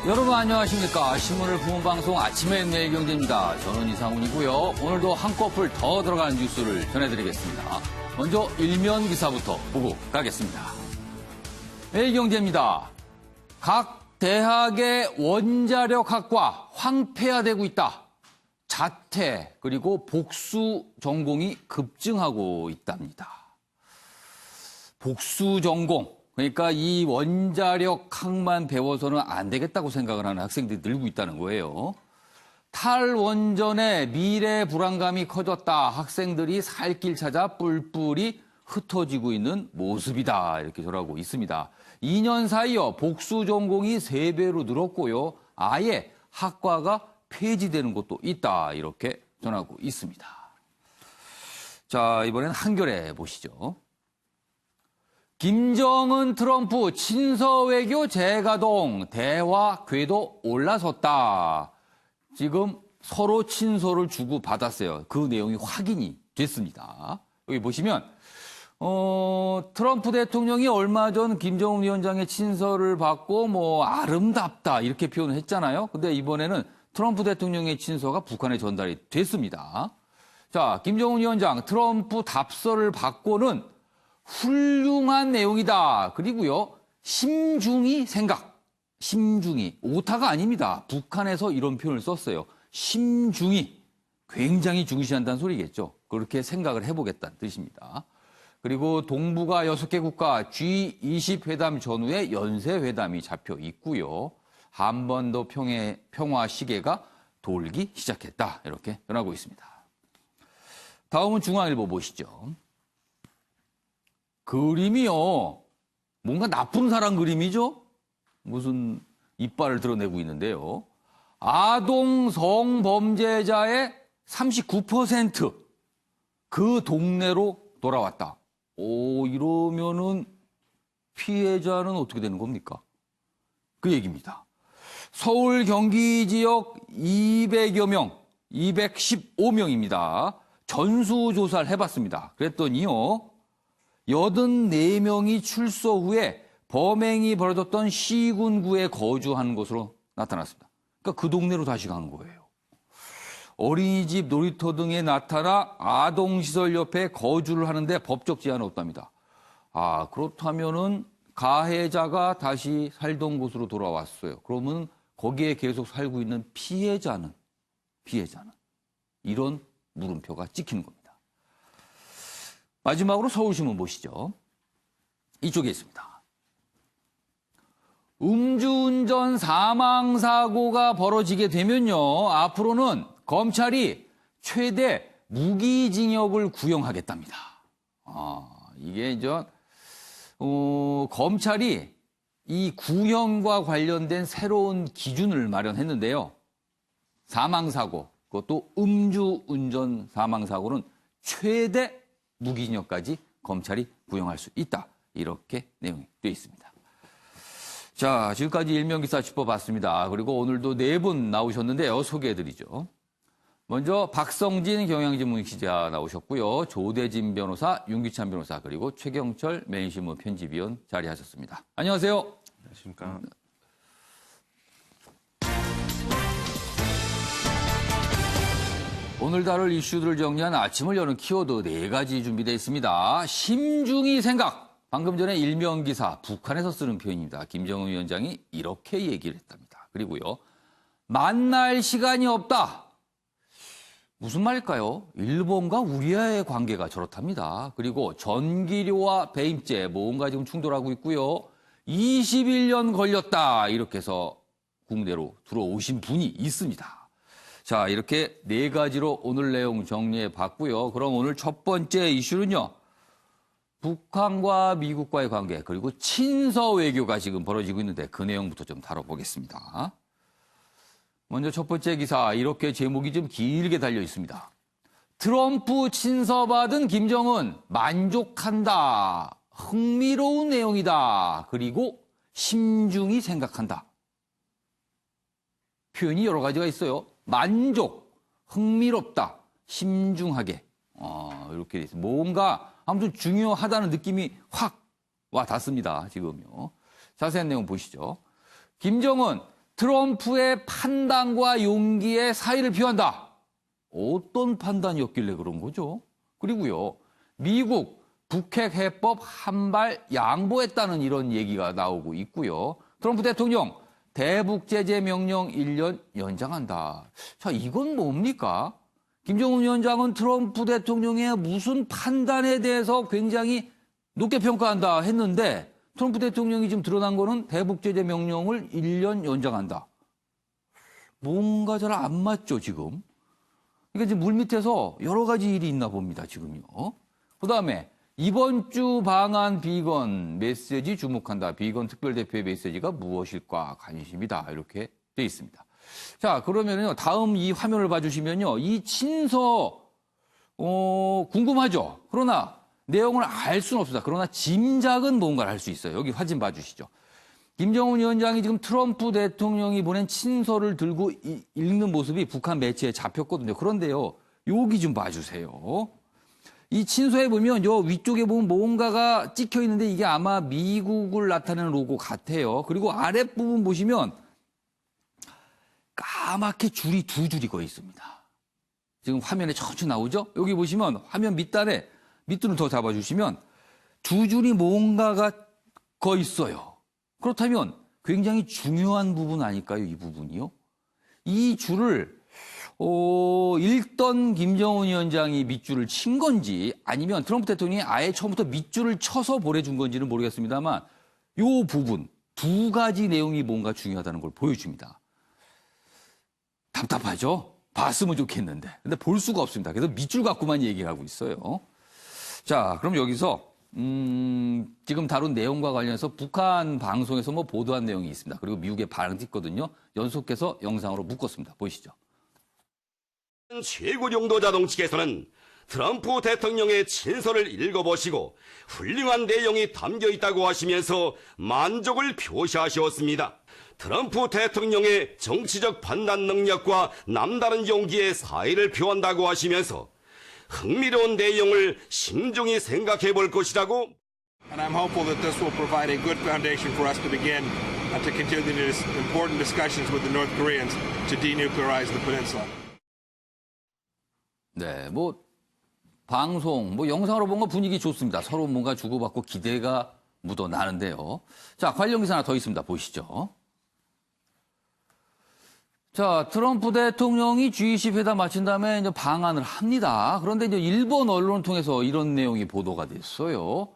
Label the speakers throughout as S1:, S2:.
S1: 여러분 안녕하십니까. 신문을 보는 방송 아침의 매일경제입니다. 저는 이상훈이고요. 오늘도 한꺼풀 더 들어가는 뉴스를 전해드리겠습니다. 먼저 일면 기사부터 보고 가겠습니다. 매일경제입니다. 각 대학의 원자력학과 황폐화되고 있다. 자퇴 그리고 복수 전공이 급증하고 있답니다. 복수 전공. 그러니까 이 원자력학만 배워서는 안 되겠다고 생각을 하는 학생들이 늘고 있다는 거예요. 탈원전의 미래 불안감이 커졌다. 학생들이 살 길 찾아 뿔뿔이 흩어지고 있는 모습이다. 이렇게 전하고 있습니다. 2년 사이에 복수 전공이 3배로 늘었고요. 아예 학과가 폐지되는 곳도 있다. 이렇게 전하고 있습니다. 자, 이번엔 한겨레 보시죠. 김정은 트럼프 친서 외교 재가동 대화 궤도 올라섰다. 지금 서로 친서를 주고 받았어요. 그 내용이 확인이 됐습니다. 여기 보시면 트럼프 대통령이 얼마 전 김정은 위원장의 친서를 받고 아름답다 이렇게 표현을 했잖아요. 근데 이번에는 트럼프 대통령의 친서가 북한에 전달이 됐습니다. 자, 김정은 위원장 트럼프 답서를 받고는 훌륭한 내용이다. 그리고요, 심중히 생각. 심중히. 오타가 아닙니다. 북한에서 이런 표현을 썼어요. 심중히. 굉장히 중시한다는 소리겠죠. 그렇게 생각을 해보겠다는 뜻입니다. 그리고 동북아 6개 국가 G20 회담 전후에 연쇄회담이 잡혀 있고요. 한반도 평화 시계가 돌기 시작했다. 이렇게 전하고 있습니다. 다음은 중앙일보 보시죠. 그림이요. 뭔가 나쁜 사람 그림이죠? 무슨 이빨을 드러내고 있는데요. 아동 성범죄자의 39% 그 동네로 돌아왔다. 이러면은 피해자는 어떻게 되는 겁니까? 그 얘기입니다. 서울 경기 지역 200여 명, 215명입니다. 전수조사를 해봤습니다. 그랬더니요. 84명이 출소 후에 범행이 벌어졌던 시군구에 거주하는 것으로 나타났습니다. 그러니까 그 동네로 다시 간 거예요. 어린이집, 놀이터 등에 나타나 아동시설 옆에 거주를 하는데 법적 제한은 없답니다. 그렇다면은 가해자가 다시 살던 곳으로 돌아왔어요. 그러면 거기에 계속 살고 있는 피해자는 이런 물음표가 찍히는 겁니다. 마지막으로 서울신문 보시죠. 이쪽에 있습니다. 음주운전 사망사고가 벌어지게 되면요. 앞으로는 검찰이 최대 무기징역을 구형하겠답니다. 이게 이제 검찰이 이 구형과 관련된 새로운 기준을 마련했는데요. 사망사고, 그것도 음주운전 사망사고는 최대 무기징역까지 검찰이 구형할 수 있다. 이렇게 내용이 되어 있습니다. 자, 지금까지 일면기사 짚어봤습니다. 그리고 오늘도 4분 나오셨는데요. 소개해드리죠. 먼저 박성진 경향신문 기자 나오셨고요. 조대진 변호사, 윤기찬 변호사, 그리고 최경철 매일신문 편집위원 자리하셨습니다. 안녕하세요.
S2: 안녕하십니까.
S1: 오늘 다룰 이슈들을 정리한 아침을 여는 키워드 4가지 준비되어 있습니다. 심중히 생각. 방금 전에 일면기사 북한에서 쓰는 표현입니다. 김정은 위원장이 이렇게 얘기를 했답니다. 그리고요. 만날 시간이 없다. 무슨 말일까요? 일본과 우리와의 관계가 저렇답니다. 그리고 전기료와 배임죄 뭔가 지금 충돌하고 있고요. 21년 걸렸다. 이렇게 해서 국내로 들어오신 분이 있습니다. 자, 이렇게 4가지로 오늘 내용 정리해 봤고요. 그럼 오늘 첫 번째 이슈는요. 북한과 미국과의 관계 그리고 친서 외교가 지금 벌어지고 있는데 그 내용부터 좀 다뤄보겠습니다. 먼저 첫 번째 기사 이렇게 제목이 좀 길게 달려 있습니다. 트럼프 친서 받은 김정은 만족한다. 흥미로운 내용이다. 그리고 심중히 생각한다. 표현이 여러 가지가 있어요. 만족, 흥미롭다, 심중하게. 이렇게 돼 있어요. 뭔가 아무튼 중요하다는 느낌이 확 와 닿습니다. 지금요. 자세한 내용 보시죠. 김정은 트럼프의 판단과 용기에 사의를 표한다. 어떤 판단이었길래 그런 거죠? 그리고요, 미국 북핵 해법 한 발 양보했다는 이런 얘기가 나오고 있고요. 트럼프 대통령 대북 제재 명령 1년 연장한다. 자, 이건 뭡니까? 김정은 위원장은 트럼프 대통령의 무슨 판단에 대해서 굉장히 높게 평가한다 했는데 트럼프 대통령이 지금 드러난 거는 대북 제재 명령을 1년 연장한다. 뭔가 잘 안 맞죠, 지금? 그러니까 지금 물밑에서 여러 가지 일이 있나 봅니다, 지금요. 그다음에 이번 주 방한 비건 메시지 주목한다. 비건 특별대표의 메시지가 무엇일까 관심이다. 이렇게 돼 있습니다. 자, 그러면요. 다음 이 화면을 봐주시면요. 이 친서, 궁금하죠? 그러나 내용을 알 수는 없습니다. 그러나 짐작은 뭔가를 할 수 있어요. 여기 사진 봐주시죠. 김정은 위원장이 지금 트럼프 대통령이 보낸 친서를 들고 읽는 모습이 북한 매체에 잡혔거든요. 그런데요. 여기 좀 봐주세요. 이 친서에 보면 요 위쪽에 보면 뭔가가 찍혀 있는데 이게 아마 미국을 나타내는 로고 같아요. 그리고 아랫부분 보시면 까맣게 줄이 두 줄이 거의 있습니다. 지금 화면에 천천히 나오죠? 여기 보시면 화면 밑단에 밑줄을 더 잡아주시면 두 줄이 뭔가가 거의 있어요. 그렇다면 굉장히 중요한 부분 아닐까요? 이 부분이요. 이 줄을 읽던 김정은 위원장이 밑줄을 친 건지 아니면 트럼프 대통령이 아예 처음부터 밑줄을 쳐서 보내준 건지는 모르겠습니다만 이 부분 두 가지 내용이 뭔가 중요하다는 걸 보여줍니다. 답답하죠? 봤으면 좋겠는데. 근데 볼 수가 없습니다. 그래서 밑줄 갖고만 얘기하고 있어요. 자, 그럼 여기서 지금 다룬 내용과 관련해서 북한 방송에서 뭐 보도한 내용이 있습니다. 그리고 미국의 반응도 있거든요. 연속해서 영상으로 묶었습니다. 보시죠.
S2: 최고 용도자동 측에서는 트럼프 대통령의 친서를 읽어보시고 훌륭한 내용이 담겨 있다고 하시면서 만족을 표시하셨습니다. 트럼프 대통령의 정치적 판단 능력과 남다른 용기에 사의를 표한다고 하시면서 흥미로운 내용을 신중히 생각해 볼 것이라고.
S3: And I'm hopeful that this will provide a good foundation for us to begin to continue these important discussions with the North Koreans to denuclearize the peninsula.
S1: 네, 뭐 방송, 뭐 영상으로 본 거 분위기 좋습니다. 서로 뭔가 주고받고 기대가 묻어나는데요. 자, 관련 기사 하나 더 있습니다. 보시죠. 자, 트럼프 대통령이 G20 회담 마친 다음에 이제 방한을 합니다. 그런데 이제 일본 언론을 통해서 이런 내용이 보도가 됐어요.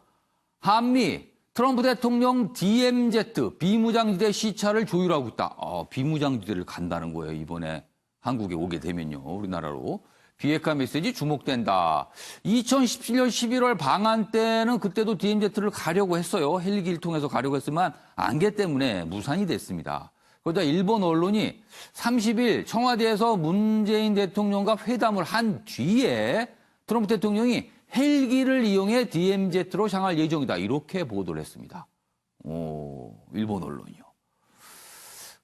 S1: 한미 트럼프 대통령 DMZ 비무장지대 시차를 조율하고 있다. 비무장지대를 간다는 거예요. 이번에 한국에 오게 되면요. 우리나라로. 비핵화 메시지 주목된다. 2017년 11월 방한 때는 그때도 DMZ를 가려고 했어요. 헬기를 통해서 가려고 했지만 안개 때문에 무산이 됐습니다. 그러자 일본 언론이 30일 청와대에서 문재인 대통령과 회담을 한 뒤에 트럼프 대통령이 헬기를 이용해 DMZ로 향할 예정이다. 이렇게 보도를 했습니다. 일본 언론이요.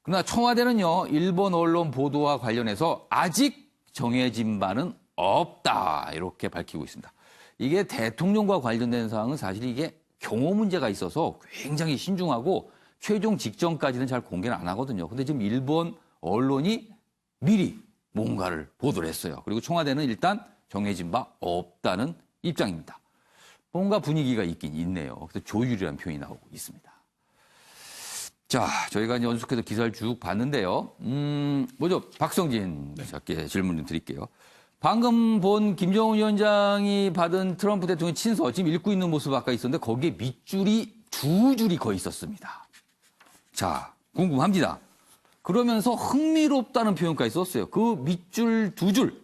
S1: 그러나 청와대는요, 일본 언론 보도와 관련해서 아직 정해진 바는 없다. 이렇게 밝히고 있습니다. 이게 대통령과 관련된 사항은 사실 이게 경호 문제가 있어서 굉장히 신중하고 최종 직전까지는 잘 공개는 안 하거든요. 근데 지금 일본 언론이 미리 뭔가를 보도를 했어요. 그리고 청와대는 일단 정해진 바 없다는 입장입니다. 뭔가 분위기가 있긴 있네요. 그래서 조율이라는 표현이 나오고 있습니다. 자, 저희가 이제 연속해서 기사를 쭉 봤는데요. 먼저 박성진 기자께 질문 좀 드릴게요. 방금 본 김정은 위원장이 받은 트럼프 대통령 친서 지금 읽고 있는 모습 아까 있었는데 거기에 밑줄이 두 줄이 거의 있었습니다. 자, 궁금합니다. 그러면서 흥미롭다는 표현까지 썼어요. 그 밑줄 두 줄,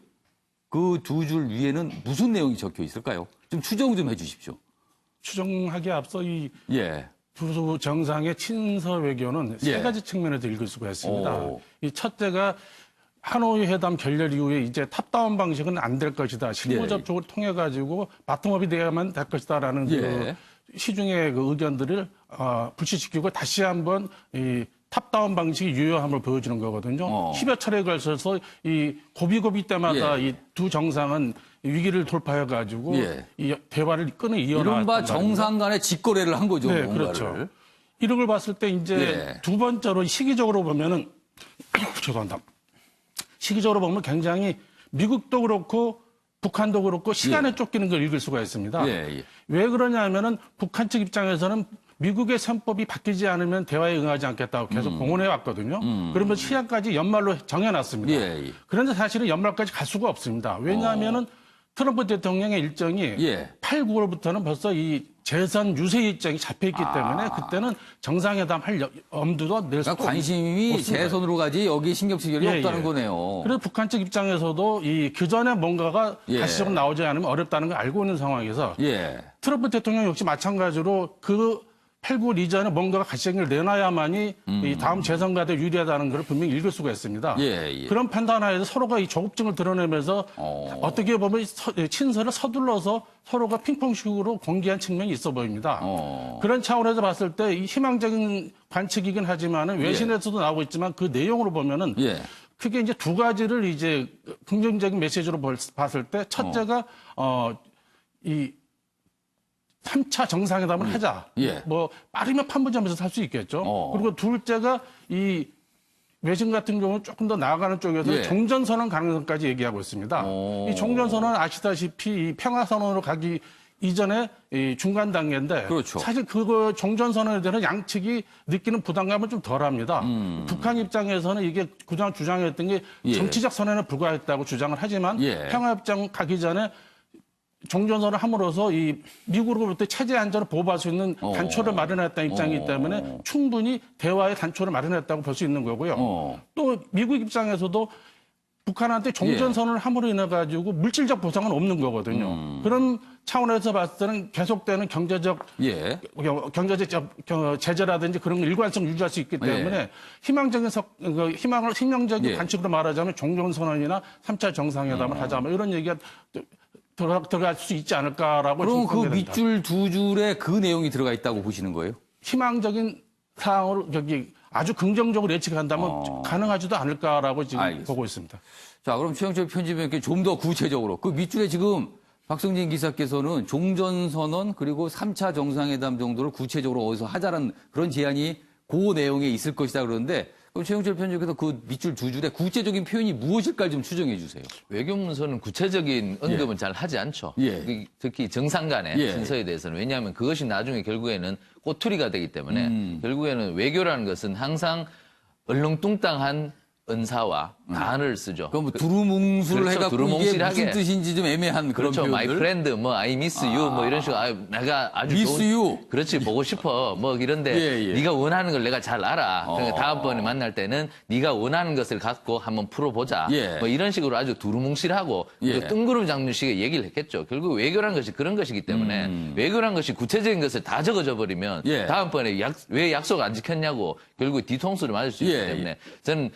S1: 그 두 줄 위에는 무슨 내용이 적혀 있을까요? 좀 추정 좀 해주십시오.
S4: 추정하기에 앞서 이
S1: 예.
S4: 두 정상의 친서 외교는 세
S1: 예.
S4: 가지 측면에서 읽을 수가 있습니다. 이 첫째가 하노이 회담 결렬 이후에 이제 탑다운 방식은 안 될 것이다. 실무 접촉을 통해 가지고 바텀업이 돼야만 될 것이다라는 그 시중의 그 의견들을 불식시키고 다시 한번 이 탑다운 방식이 유효함을 보여주는 거거든요. 10여 차례에 걸쳐서 이 고비고비 때마다 이 두 정상은 위기를 돌파해 가지고 이 대화를 끊어 이어나갔단
S1: 이른바 정상 간의 직거래를 한 거죠.
S4: 네,
S1: 뭔가를.
S4: 그렇죠. 이런 걸 봤을 때 이제 두 번째로 시기적으로 보면은 죄송합니다. 시기적으로 보면 굉장히 미국도 그렇고 북한도 그렇고 시간에 쫓기는 걸 읽을 수가 있습니다.
S1: 예.
S4: 왜 그러냐면은 북한 측 입장에서는 미국의 선법이 바뀌지 않으면 대화에 응하지 않겠다고 계속 공언해 왔거든요. 그러면 시한까지 연말로 정해놨습니다.
S1: 예.
S4: 그런데 사실은 연말까지 갈 수가 없습니다. 왜냐하면은 트럼프 대통령의 일정이
S1: 예.
S4: 8, 9월부터는 벌써 이 재선 유세 일정이 잡혀있기 때문에 그때는 정상회담 할 엄두도 낼 수가
S1: 그러니까 관심이
S4: 없습니다.
S1: 재선으로 가지 여기 신경 쓸 일이 없다는 거네요.
S4: 그래서 북한 측 입장에서도 그 전에 뭔가가
S1: 예.
S4: 가시적으로 나오지 않으면 어렵다는 걸 알고 있는 상황에서
S1: 예.
S4: 트럼프 대통령 역시 마찬가지로 그 8, 9월 이전에 뭔가가 가시적을 내놔야만이 이 다음 재선과도 유리하다는 걸 분명히 읽을 수가 있습니다.
S1: 예.
S4: 그런 판단하에서 서로가 이 조급증을 드러내면서 어떻게 보면 친서를 서둘러서 서로가 핑퐁식으로 공개한 측면이 있어 보입니다. 그런 차원에서 봤을 때 이 희망적인 관측이긴 하지만은 외신에서도 나오고 있지만 그 내용으로 보면은
S1: 예.
S4: 크게 이제 두 가지를 이제 긍정적인 메시지로 봤을 때 첫째가 이 3차 정상회담을 하자.
S1: 예.
S4: 뭐 빠르면 판문점에서 할 수 있겠죠. 그리고 둘째가 이 외신 같은 경우는 조금 더 나아가는 쪽에서
S1: 예.
S4: 종전선언 가능성까지 얘기하고 있습니다. 이 종전선언은 아시다시피 이 평화선언으로 가기 이전에 이 중간 단계인데
S1: 그렇죠.
S4: 사실 그거 종전선언에 대한 양측이 느끼는 부담감은 좀 덜합니다. 북한 입장에서는 이게 그동안 주장했던 게
S1: 예.
S4: 정치적 선언에 불과했다고 주장을 하지만
S1: 예.
S4: 평화협정 가기 전에 종전선언을 함으로써 이 미국으로부터 체제 안전을 보호할 수 있는 단초를 마련했다는 입장이기 때문에 충분히 대화의 단초를 마련했다고 볼 수 있는 거고요. 또 미국 입장에서도 북한한테 종전선언을 함으로 인해 가지고 물질적 보상은 없는 거거든요. 그런 차원에서 봤을 때는 계속되는 경제적
S1: 예.
S4: 제재라든지 그런 일관성 유지할 수 있기 때문에 희망적인
S1: 예.
S4: 관측으로 말하자면 종전선언이나 3차 정상회담을 하자 뭐 이런 얘기가 들어갈 수 있지 않을까라고
S1: 그럼 그
S4: 생각됩니다.
S1: 밑줄 두 줄에 그 내용이 들어가 있다고 보시는 거예요?
S4: 희망적인 사항으로 아주 긍정적으로 예측한다면 가능하지도 않을까라고 지금
S1: 알겠습니다.
S4: 보고 있습니다.
S1: 자, 그럼 최영철 편집위원께 좀 더 구체적으로 그 밑줄에 지금 박성진 기사께서는 종전선언 그리고 3차 정상회담 정도를 구체적으로 어디서 하자는 그런 제안이 그 내용에 있을 것이다 그러는데 그럼 최영철 편집께서 그 밑줄 두 줄에 구체적인 표현이 무엇일까 좀 추정해 주세요.
S5: 외교문서는 구체적인 언급은 잘 하지 않죠.
S1: 예.
S5: 특히 정상 간의
S1: 예.
S5: 친서에 대해서는. 왜냐하면 그것이 나중에 결국에는 꼬투리가 되기 때문에 결국에는 외교라는 것은 항상 얼렁뚱땅한 은사와 단어를 쓰죠.
S1: 그럼 뭐 두루뭉술
S5: 그렇죠.
S1: 해갖고 이게
S5: 두루뭉실하게.
S1: 무슨 뜻인지 좀 애매한 그런
S5: 그렇죠.
S1: 표현들.
S5: My friend, 뭐 I miss you, 뭐 이런 식으로 내가 아주
S1: miss
S5: 좋은,
S1: you.
S5: 그렇지 보고 싶어, 뭐 이런데
S1: 예.
S5: 네가 원하는 걸 내가 잘 알아. 그러니까 다음번에 만날 때는 네가 원하는 것을 갖고 한번 풀어보자.
S1: 예.
S5: 뭐 이런 식으로 아주 두루뭉실하고
S1: 예.
S5: 또 뜬구름 잡는식의 얘기를 했겠죠. 결국 외교란 것이 그런 것이기 때문에 외교란 것이 구체적인 것을 다 적어져 버리면
S1: 예.
S5: 다음번에 왜 약속 안 지켰냐고 결국 뒤통수를 맞을 수 있기
S1: 예.
S5: 때문에 저는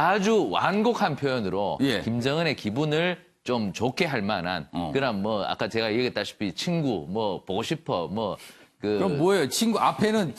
S5: 아주 완곡한 표현으로
S1: 예.
S5: 김정은의 기분을 좀 좋게 할 만한 그런 뭐 아까 제가 얘기했다시피 친구 뭐 보고 싶어 뭐
S1: 그럼 뭐예요? 친구 앞에는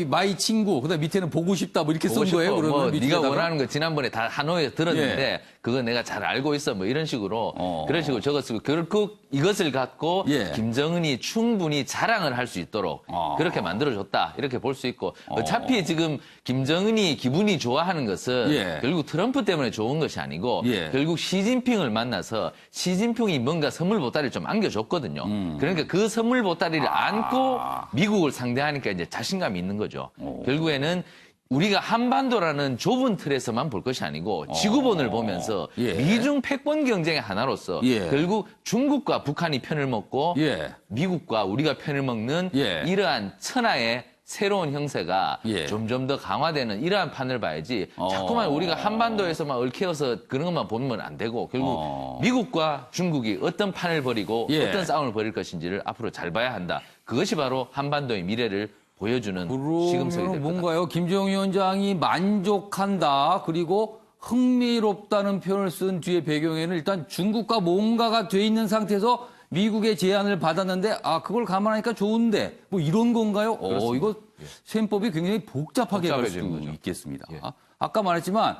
S1: 마이 친구, 그다음 밑에는 보고 싶다 뭐 이렇게 쓴 거예요? 그러면
S5: 뭐 네가
S1: 밑에다가?
S5: 원하는 거 지난번에 다 하노이에 들었는데
S1: 예.
S5: 그거 내가 잘 알고 있어 뭐 이런 식으로 그런 식으로 적었고 결국 이것을 갖고
S1: 예.
S5: 김정은이 충분히 자랑을 할 수 있도록 그렇게 만들어줬다 이렇게 볼 수 있고 어차피 지금 김정은이 기분이 좋아하는 것은
S1: 예.
S5: 결국 트럼프 때문에 좋은 것이 아니고
S1: 예.
S5: 결국 시진핑을 만나서 시진핑이 뭔가 선물 보따리를 좀 안겨줬거든요. 그러니까 그 선물 보따리를 안고 미국을 상대하니까 이제 자신감이 있는 거죠. 결국에는 우리가 한반도라는 좁은 틀에서만 볼 것이 아니고 지구본을 보면서
S1: 예.
S5: 미중 패권 경쟁의 하나로서
S1: 예.
S5: 결국 중국과 북한이 편을 먹고
S1: 예.
S5: 미국과 우리가 편을 먹는
S1: 예.
S5: 이러한 천하의 새로운 형세가
S1: 예.
S5: 점점 더 강화되는 이러한 판을 봐야지 자꾸만 우리가 한반도에서만 얽혀서 그런 것만 보면 안 되고 결국 미국과 중국이 어떤 판을 벌이고
S1: 예.
S5: 어떤 싸움을 벌일 것인지를 앞으로 잘 봐야 한다. 그것이 바로 한반도의 미래를 보여주는 시금석이
S1: 그러면
S5: 될 거다.
S1: 뭔가요? 김정은 위원장이 만족한다 그리고 흥미롭다는 표현을 쓴 뒤에 배경에는 일단 중국과 뭔가가 돼 있는 상태에서 미국의 제안을 받았는데 그걸 감안하니까 좋은데 뭐 이런 건가요? 이거 셈법이 굉장히 복잡하게 갈 수
S5: 복잡해지는 거죠.
S1: 있겠습니다.
S5: 예.
S1: 아까 말했지만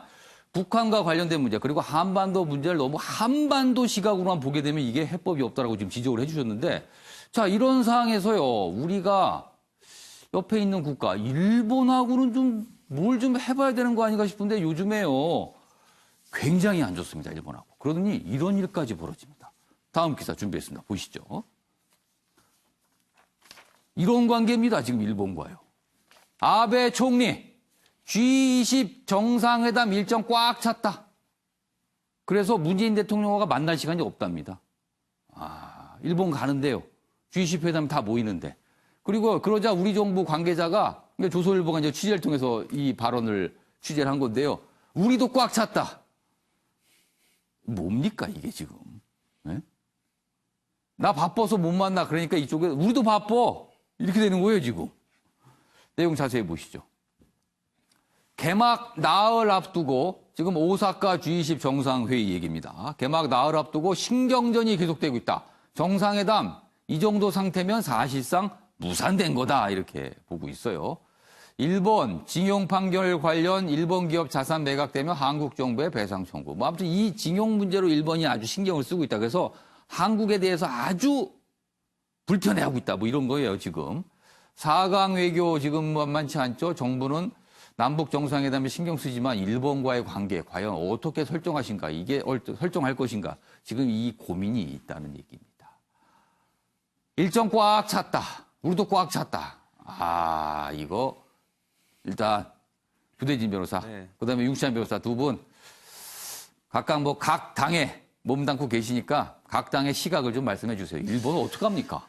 S1: 북한과 관련된 문제 그리고 한반도 문제를 너무 한반도 시각으로만 보게 되면 이게 해법이 없다라고 지금 지적을 해주셨는데 자 이런 상황에서요 우리가 옆에 있는 국가 일본하고는 좀 뭘 좀 해봐야 되는 거 아닌가 싶은데 요즘에요. 굉장히 안 좋습니다, 일본하고. 그러더니 이런 일까지 벌어집니다. 다음 기사 준비했습니다. 보시죠. 이런 관계입니다, 지금 일본과요. 아베 총리, G20 정상회담 일정 꽉 찼다. 그래서 문재인 대통령과 만날 시간이 없답니다. 일본 가는데요. G20 회담 다 모이는데. 그리고 그러자 우리 정부 관계자가, 조선일보가 이제 취재를 통해서 이 발언을 취재를 한 건데요. 우리도 꽉 찼다. 뭡니까, 이게 지금? 네? 나 바빠서 못 만나. 그러니까 이쪽에, 우리도 바빠. 이렇게 되는 거예요, 지금. 내용 자세히 보시죠. 개막 나흘 앞두고, 지금 오사카 G20 정상회의 얘기입니다. 개막 나흘 앞두고 신경전이 계속되고 있다. 정상회담, 이 정도 상태면 사실상 무산된 거다. 이렇게 보고 있어요. 일본 징용 판결 관련 일본 기업 자산 매각되면 한국 정부의 배상 청구. 뭐 아무튼 이 징용 문제로 일본이 아주 신경을 쓰고 있다. 그래서 한국에 대해서 아주 불편해하고 있다. 뭐 이런 거예요, 지금. 4강 외교 지금 만만치 않죠. 정부는 남북 정상회담에 신경 쓰지만 일본과의 관계 과연 어떻게 설정하신가, 이게 설정할 것인가, 지금 이 고민이 있다는 얘기입니다. 일정 꽉 찼다. 우리도 꽉 찼다. 이거 일단 부대진 변호사,
S6: 네.
S1: 그다음에 윤시찬 변호사 두 분 각각 뭐 각 당에 몸담고 계시니까 각 당의 시각을 좀 말씀해 주세요. 일본은 어떡합니까?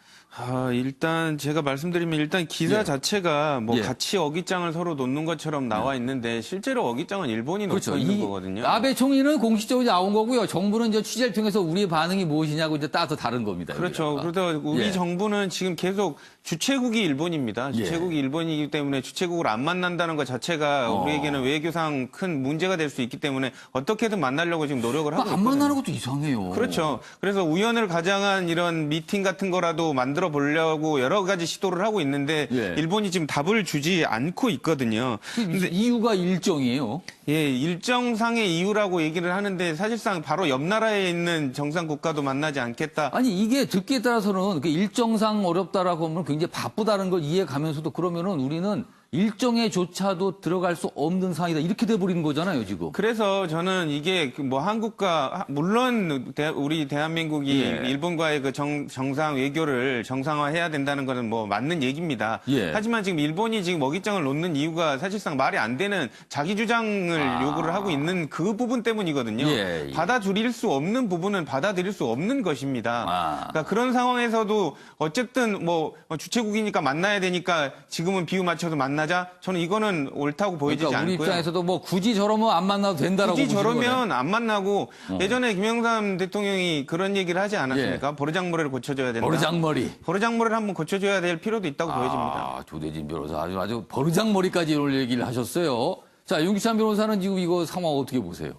S6: 일단 제가 말씀드리면 일단 기사
S1: 예.
S6: 자체가 뭐
S1: 예.
S6: 같이 어깃장을 서로 놓는 것처럼 나와 있는데 실제로 어깃장은 일본이
S1: 그렇죠.
S6: 놓고 있는 거거든요.
S1: 아베 총리는 공식적으로 나온 거고요. 정부는 이제 취재를 통해서 우리의 반응이 무엇이냐고 이제 따서 다른 겁니다.
S6: 그렇죠.
S1: 여기다가.
S6: 그러다 우리
S1: 예.
S6: 정부는 지금 계속 주최국이 일본입니다.
S1: 예.
S6: 주최국이 일본이기 때문에 주최국을 안 만난다는 것 자체가 우리에게는 외교상 큰 문제가 될 수 있기 때문에 어떻게든 만나려고 지금 노력을 하고
S1: 안
S6: 있거든요.
S1: 만나는 것도 이상해요.
S6: 그렇죠. 그래서 우연을 가장한 이런 미팅 같은 거라도 만들어 보려고 여러 가지 시도를 하고 있는데
S1: 예.
S6: 일본이 지금 답을 주지 않고 있거든요.
S1: 근데 이유가 일정이에요.
S6: 예, 일정상의 이유라고 얘기를 하는데 사실상 바로 옆 나라에 있는 정상 국가도 만나지 않겠다.
S1: 아니 이게 듣기에 따라서는 그 일정상 어렵다라고 하면 굉장히 바쁘다는 걸 이해가면서도 그러면은 우리는 일정에조차도 들어갈 수 없는 상황이다. 이렇게 돼버리는 거잖아요, 지금.
S6: 그래서 저는 이게 뭐 한국과 물론 우리 대한민국이
S1: 예.
S6: 일본과의 그 정상 외교를 정상화해야 된다는 것은 뭐 맞는 얘기입니다.
S1: 예.
S6: 하지만 지금 일본이 지금 먹잇장을 놓는 이유가 사실상 말이 안 되는 자기 주장을 요구를 하고 있는 그 부분 때문이거든요.
S1: 예.
S6: 받아들일 수 없는 부분은 받아들일 수 없는 것입니다. 그러니까 그런 상황에서도 어쨌든 뭐 주최국이니까 만나야 되니까 지금은 비유 맞춰서 만나자. 저는 이거는 옳다고 보이지
S1: 그러니까 우리
S6: 않고요.
S1: 입장에서도 뭐 굳이 저러면 안 만나도 된다라고
S6: 굳이
S1: 보시는 거네.
S6: 저러면 안 만나고 예전에 김영삼 대통령이 그런 얘기를 하지 않았습니까? 버르장머리를 고쳐줘야 된다.
S1: 버르장머리.
S6: 버르장머리를 한번 고쳐줘야 될 필요도 있다고 보여집니다.
S1: 조대진 변호사 아주 버르장머리까지 이런 얘기를 하셨어요. 자, 윤기찬 변호사는 지금 이거 상황 어떻게 보세요?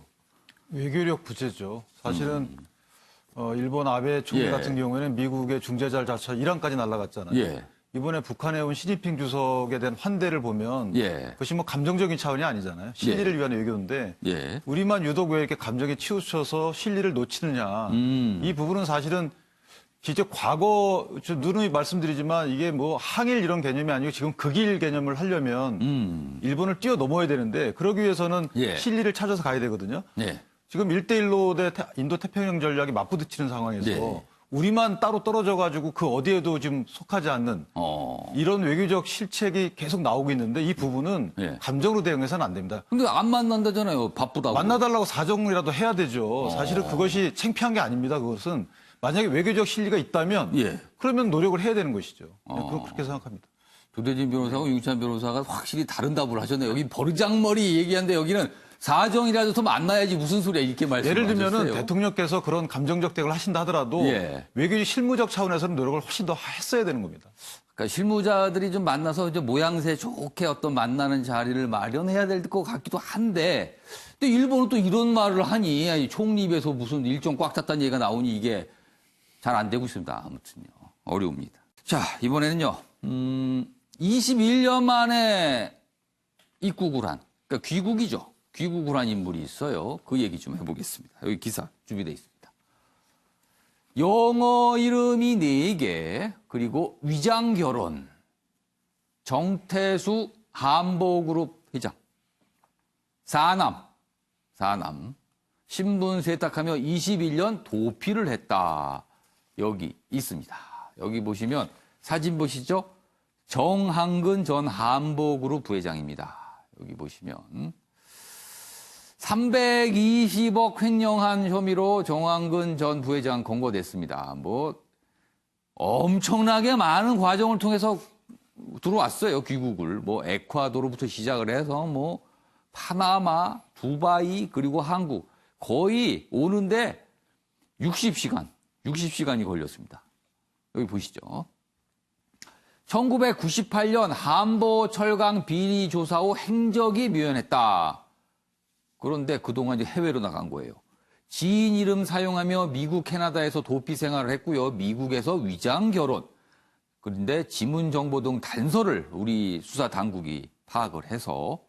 S7: 외교력 부재죠. 사실은 일본 아베 총리
S1: 예.
S7: 같은 경우에는 미국의 중재자를 자처 이란까지 날아갔잖아요.
S1: 예.
S7: 이번에 북한에 온 시진핑 주석에 대한 환대를 보면
S1: 예.
S7: 그것이 뭐 감정적인 차원이 아니잖아요. 실리를 위한 외교인데
S1: 예.
S7: 우리만 유독 왜 이렇게 감정에 치우쳐서 실리를 놓치느냐. 이 부분은 사실은 진짜 과거 저 누누이 말씀드리지만 이게 뭐 항일 이런 개념이 아니고 지금 극일 개념을 하려면 일본을 뛰어넘어야 되는데 그러기 위해서는
S1: 예.
S7: 실리를 찾아서 가야 되거든요.
S1: 네.
S7: 지금 1대1로 대 인도 태평양 전략이 맞부딪히는 상황에서
S1: 네.
S7: 우리만 따로 떨어져 가지고 그 어디에도 지금 속하지 않는 이런 외교적 실책이 계속 나오고 있는데 이 부분은
S1: 예.
S7: 감정으로 대응해서는 안 됩니다.
S1: 근데 안 만난다잖아요. 바쁘다고.
S7: 만나달라고 사정이라도 해야 되죠. 사실은 그것이 창피한 게 아닙니다. 그것은 만약에 외교적 실리가 있다면
S1: 예.
S7: 그러면 노력을 해야 되는 것이죠. 그렇게 생각합니다.
S1: 조대진 변호사하고 윤기찬 변호사가 확실히 다른 답을 하셨네요. 여기 버르장머리 얘기하는데 여기는 사정이라도 더 만나야지 무슨 소리야 이렇게 말씀하셨어요.
S7: 예를 들면은 대통령께서 그런 감정적 대응을 하신다 하더라도
S1: 예.
S7: 외교적 실무적 차원에서는 노력을 훨씬 더 했어야 되는 겁니다.
S1: 그러니까 실무자들이 좀 만나서 이제 모양새 좋게 어떤 만나는 자리를 마련해야 될 것 같기도 한데, 근데 일본은 또 이런 말을 하니 아니, 총리 입에서 무슨 일정 꽉 찼다는 얘기가 나오니 이게 잘 안 되고 있습니다. 아무튼요 어려웁니다. 자 이번에는요 21년 만에 입국을 한 그러니까 귀국이죠. 귀국을 한 인물이 있어요. 그 얘기 좀 해보겠습니다. 여기 기사 준비되어 있습니다. 영어 이름이 4개, 그리고 위장 결혼. 정태수 한보그룹 회장. 사남. 신분 세탁하며 21년 도피를 했다. 여기 있습니다. 여기 보시면 사진 보시죠? 정한근 전 한보그룹 부회장입니다. 여기 보시면 320억 횡령한 혐의로 정한근 전 부회장 검거됐습니다. 뭐 엄청나게 많은 과정을 통해서 들어왔어요. 귀국을. 뭐 에콰도르부터 시작을 해서 뭐 파나마, 두바이 그리고 한국 거의 오는데 60시간이 걸렸습니다. 여기 보시죠. 1998년 한보 철강 비리 조사 후 행적이 묘연했다. 그런데 그동안 이제 해외로 나간 거예요. 지인 이름 사용하며 미국, 캐나다에서 도피 생활을 했고요. 미국에서 위장 결혼. 그런데 지문 정보 등 단서를 우리 수사 당국이 파악을 해서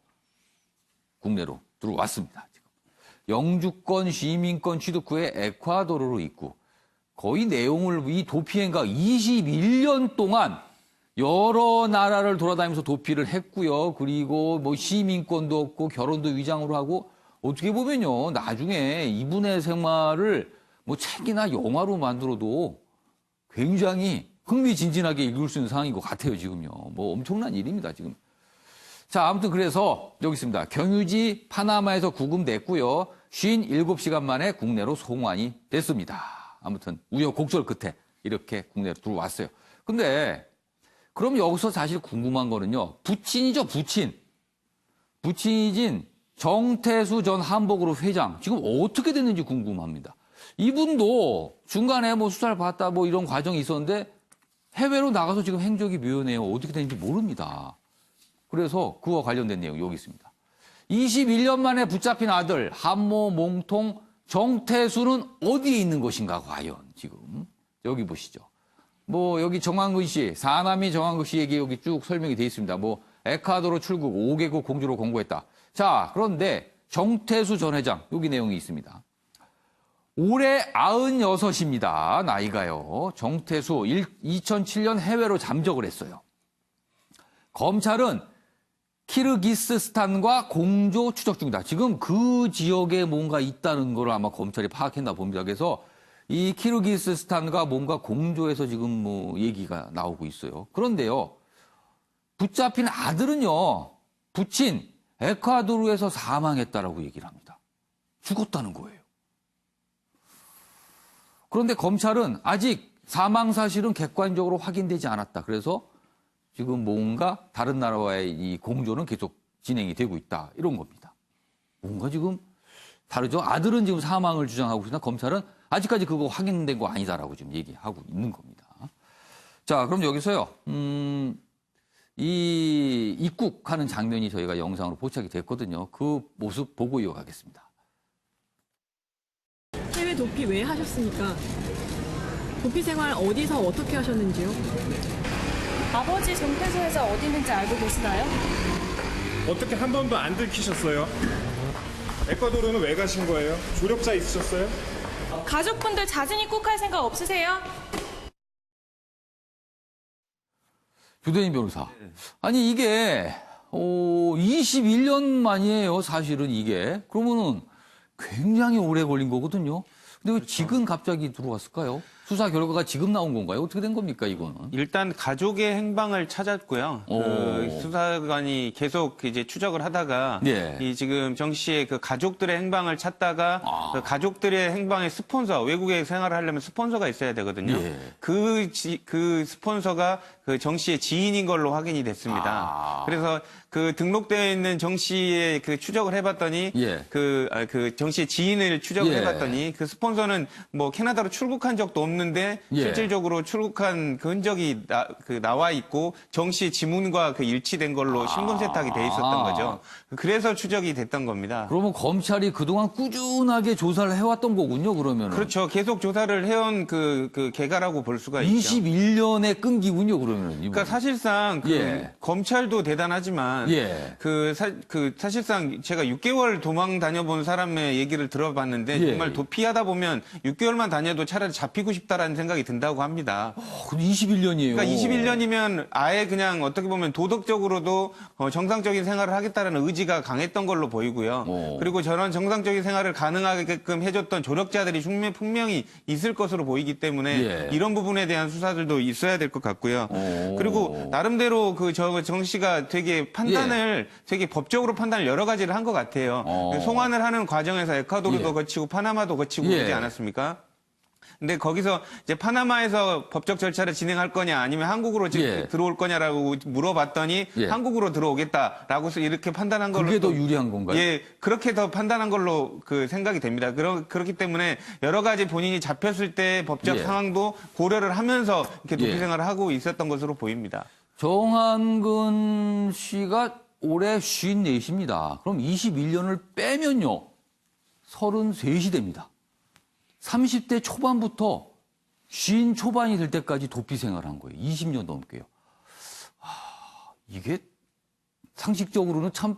S1: 국내로 들어왔습니다. 지금. 영주권, 시민권 취득 후에 에콰도르로 입국. 거의 내용을 이 도피 행각 21년 동안 여러 나라를 돌아다니면서 도피를 했고요. 그리고 뭐 시민권도 없고 결혼도 위장으로 하고 어떻게 보면요. 나중에 이분의 생활을 뭐 책이나 영화로 만들어도 굉장히 흥미진진하게 읽을 수 있는 상황인 것 같아요. 지금요. 뭐 엄청난 일입니다. 지금. 자, 아무튼 그래서 여기 있습니다. 경유지 파나마에서 구금됐고요. 57시간 만에 국내로 송환이 됐습니다. 아무튼 우여곡절 끝에 이렇게 국내로 들어왔어요. 근데 그럼 여기서 사실 궁금한 거는요. 부친이죠, 부친. 부친이진 정태수 전 한보그룹 회장. 지금 어떻게 됐는지 궁금합니다. 이분도 중간에 뭐 수사를 받았다 뭐 이런 과정이 있었는데 해외로 나가서 지금 행적이 묘연해요. 어떻게 됐는지 모릅니다. 그래서 그와 관련된 내용 여기 있습니다. 21년 만에 붙잡힌 아들 한모 몽통 정태수는 어디에 있는 것인가 과연 지금 여기 보시죠. 뭐 여기 정한근 씨, 사남이 정한근 씨 얘기 여기 쭉 설명이 돼 있습니다. 뭐 에콰도르 출국 5개국 공주로 공고했다. 자, 그런데 정태수 전 회장 여기 내용이 있습니다. 올해 96입니다. 나이가요. 정태수 2007년 해외로 잠적을 했어요. 검찰은 키르기스스탄과 공조 추적 중이다. 지금 그 지역에 뭔가 있다는 걸 아마 검찰이 파악했나 봅니다. 그래서 이 키르기스스탄과 뭔가 공조해서 지금 뭐 얘기가 나오고 있어요. 그런데요, 붙잡힌 아들은요, 부친 에콰도르에서 사망했다라고 얘기를 합니다. 죽었다는 거예요. 그런데 검찰은 아직 사망 사실은 객관적으로 확인되지 않았다. 그래서 지금 뭔가 다른 나라와의 이 공조는 계속 진행이 되고 있다. 이런 겁니다. 뭔가 지금 다르죠? 아들은 지금 사망을 주장하고 있으나 검찰은 아직까지 그거 확인된 거 아니다라고 지금 얘기하고 있는 겁니다. 자, 그럼 여기서요, 이 입국하는 장면이 저희가 영상으로 포착이 됐거든요. 그 모습 보고 이어가겠습니다.
S8: 해외 도피 왜 하셨습니까? 도피 생활 어디서 어떻게 하셨는지요?
S9: 아버지 정태수 회장 어디 있는지 알고 계시나요?
S10: 어떻게 한 번도 안 들키셨어요? 에콰도르는 왜 가신 거예요? 조력자 있으셨어요?
S9: 가족분들 자진 입국할 생각 없으세요?
S1: 조대인 변호사. 아니 이게 21년 만이에요. 사실은 이게. 그러면은 굉장히 오래 걸린 거거든요. 근데 왜 지금 갑자기 들어왔을까요? 수사 결과가 지금 나온 건가요? 어떻게 된 겁니까, 이거는?
S6: 일단 가족의 행방을 찾았고요. 그 수사관이 계속 이제 추적을 하다가
S1: 예.
S6: 이 지금 정 씨의 그 가족들의 행방을 찾다가 그 가족들의 행방의 스폰서, 외국에 생활을 하려면 스폰서가 있어야 되거든요.
S1: 예.
S6: 그 스폰서가 그 정 씨의 지인인 걸로 확인이 됐습니다. 그래서 그 등록되어 있는 정 씨의 그 추적을 해봤더니
S1: 예.
S6: 그 정 씨의 지인을 추적을
S1: 예.
S6: 해봤더니 그 스폰서는 뭐 캐나다로 출국한 적도 없는데
S1: 예.
S6: 실질적으로 출국한 그 흔적이 나와 있고 정 씨의 지문과 그 일치된 걸로 신분 세탁이 돼 있었던 거죠. 그래서 추적이 됐던 겁니다.
S1: 그러면 검찰이 그동안 꾸준하게 조사를 해왔던 거군요, 그러면.
S6: 그렇죠. 계속 조사를 해온 그 개가라고 볼 수가 있죠.
S1: 21년의 끈기군요, 그러면.
S6: 그러니까 사실상
S1: 예.
S6: 검찰도 대단하지만
S1: 예.
S6: 사실상 제가 6개월 도망 다녀본 사람의 얘기를 들어봤는데
S1: 예.
S6: 정말 도피하다 보면 6개월만 다녀도 차라리 잡히고 싶은 싶다라는 생각이 든다고 합니다.
S1: 그럼 21년이에요.
S6: 그러니까 21년이면 아예 그냥 어떻게 보면 도덕적으로도 정상적인 생활을 하겠다라는 의지가 강했던 걸로 보이고요. 그리고 저런 정상적인 생활을 가능하게끔 해줬던 조력자들이 분명히 있을 것으로 보이기 때문에
S1: 예.
S6: 이런 부분에 대한 수사들도 있어야 될 것 같고요. 그리고 나름대로 정 씨가 되게 판단을 되게 법적으로 판단을 여러 가지를 한 것 같아요. 송환을 하는 과정에서 에콰도르도 거치고 파나마도 거치고 그러지 않았습니까? 근데 거기서 이제 파나마에서 법적 절차를 진행할 거냐 아니면 한국으로 들어올 거냐라고 물어봤더니 한국으로 들어오겠다라고 이렇게 판단한 걸로
S1: 그게 더 유리한 건가요?
S6: 예, 그렇게 더 판단한 걸로 생각이 됩니다. 그렇기 때문에 여러 가지 본인이 잡혔을 때 법적 상황도 고려를 하면서 이렇게 도피 생활을 하고 있었던 것으로 보입니다.
S1: 정한근 씨가 올해 54입니다. 그럼 21년을 빼면요. 33이 됩니다. 30대 초반부터 50 초반이 될 때까지 도피 생활한 거예요. 20년 넘게요. 이게 상식적으로는 참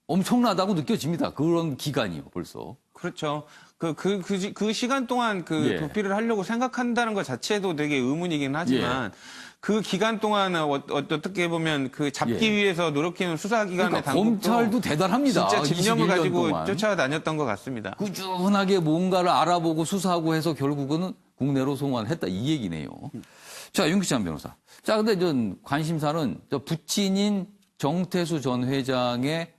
S1: 엄청나다고 느껴집니다. 그런 기간이요, 벌써.
S6: 그렇죠. 그 시간 동안 도피를 하려고 생각한다는 것 자체도 되게 의문이긴 하지만 그 기간 동안은 어떻게 보면 잡기 위해서 노력해온 수사기관의
S1: 그러니까
S6: 당국도
S1: 검찰도 대단합니다.
S6: 진짜 집념을
S1: 21년
S6: 가지고
S1: 동안.
S6: 쫓아다녔던 것 같습니다.
S1: 꾸준하게 뭔가를 알아보고 수사하고 해서 결국은 국내로 송환했다 이 얘기네요. 자, 윤기찬 변호사. 자, 근데 전 관심사는 부친인 정태수 전 회장의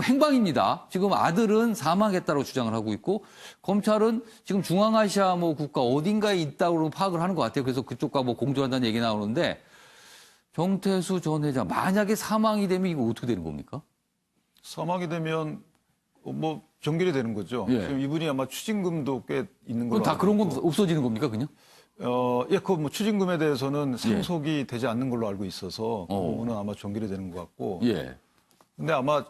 S1: 행방입니다. 지금 아들은 사망했다고 주장을 하고 있고 검찰은 지금 중앙아시아 국가 어딘가에 있다고 파악을 하는 것 같아요. 그래서 그쪽과 공조한다는 얘기 나오는데 정태수 전 회장 만약에 사망이 되면 이거 어떻게 되는 겁니까?
S7: 사망이 되면 종결이 되는 거죠. 지금 이분이 아마 추징금도 꽤 있는 걸로.
S1: 그럼 다 그런 건 없어지는 겁니까, 그냥?
S7: 그 추징금에 대해서는 상속이 되지 않는 걸로 알고 있어서 그 부분은 아마 종결이 되는 것 같고. 근데 아마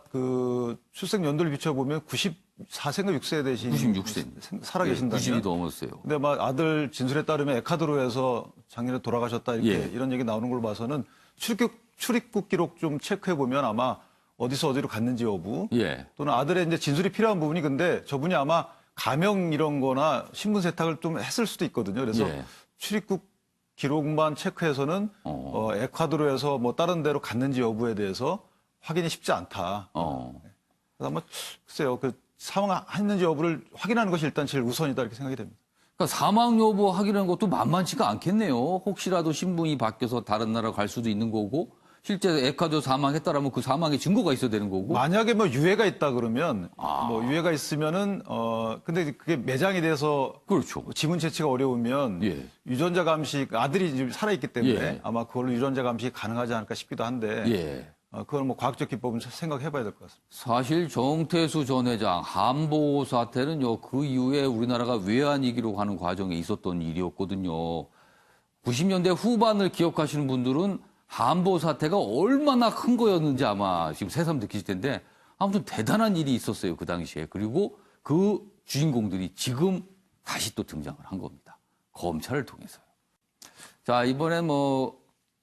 S7: 출생 연도를 비춰보면 94세인가 6세 되신
S1: 96세
S7: 살아계신다면
S1: 90이 넘었어요.
S7: 근데 아마 아들 진술에 따르면 에콰도르에서 작년에 돌아가셨다 이런 얘기 나오는 걸 봐서는 출입국 기록 좀 체크해 보면 아마 어디로 갔는지 여부 또는 아들의 이제 진술이 필요한 부분이 근데 저분이 아마 가명 이런 거나 신분 세탁을 좀 했을 수도 있거든요. 그래서 출입국 기록만 체크해서는 에콰도르에서 다른 데로 갔는지 여부에 대해서 확인이 쉽지 않다. 그래서 아마 글쎄요, 사망했는지 여부를 확인하는 것이 일단 제일 우선이다 이렇게 생각이 됩니다.
S1: 그러니까 사망 여부 확인하는 것도 만만치가 않겠네요. 혹시라도 신분이 바뀌어서 다른 나라 갈 수도 있는 거고 실제 에콰도르 사망했다라면 그 사망의 증거가 있어야 되는 거고.
S7: 만약에 유해가 있다 그러면 유해가 있으면은 근데 그게 매장이 돼서
S1: 그렇죠.
S7: 지문 채취가 어려우면 유전자 감식 아들이 지금 살아 있기 때문에 아마 그걸로 유전자 감식이 가능하지 않을까 싶기도 한데. 그건 과학적 기법은 생각해봐야 될 것 같습니다.
S1: 사실 정태수 전 회장 한보 사태는요, 그 이후에 우리나라가 외환위기로 가는 과정에 있었던 일이었거든요. 90년대 후반을 기억하시는 분들은 한보 사태가 얼마나 큰 거였는지 아마 지금 새삼 느끼실 텐데 아무튼 대단한 일이 있었어요, 그 당시에. 그리고 그 주인공들이 지금 다시 또 등장을 한 겁니다. 검찰을 통해서요. 자, 이번에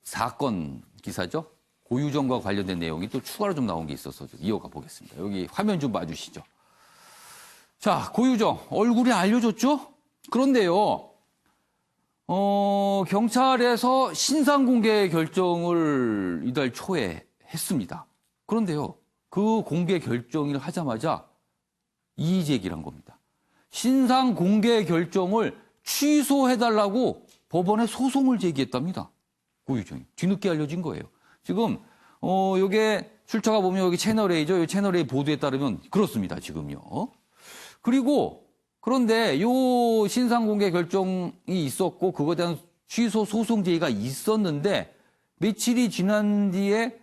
S1: 사건 기사죠. 고유정과 관련된 내용이 또 추가로 좀 나온 게 있어서 좀 이어가 보겠습니다. 여기 화면 좀 봐주시죠. 자, 고유정 얼굴이 알려졌죠? 그런데요, 경찰에서 신상 공개 결정을 이달 초에 했습니다. 그런데요, 그 공개 결정을 하자마자 이의 제기를 한 겁니다. 신상 공개 결정을 취소해달라고 법원에 소송을 제기했답니다. 고유정이 뒤늦게 알려진 거예요. 지금 요게 출처가 보면 여기 채널A죠. 이 채널A 보도에 따르면 그렇습니다. 지금요. 그리고 그런데 요 신상 공개 결정이 있었고 그거에 대한 취소 소송 제의가 있었는데 며칠이 지난 뒤에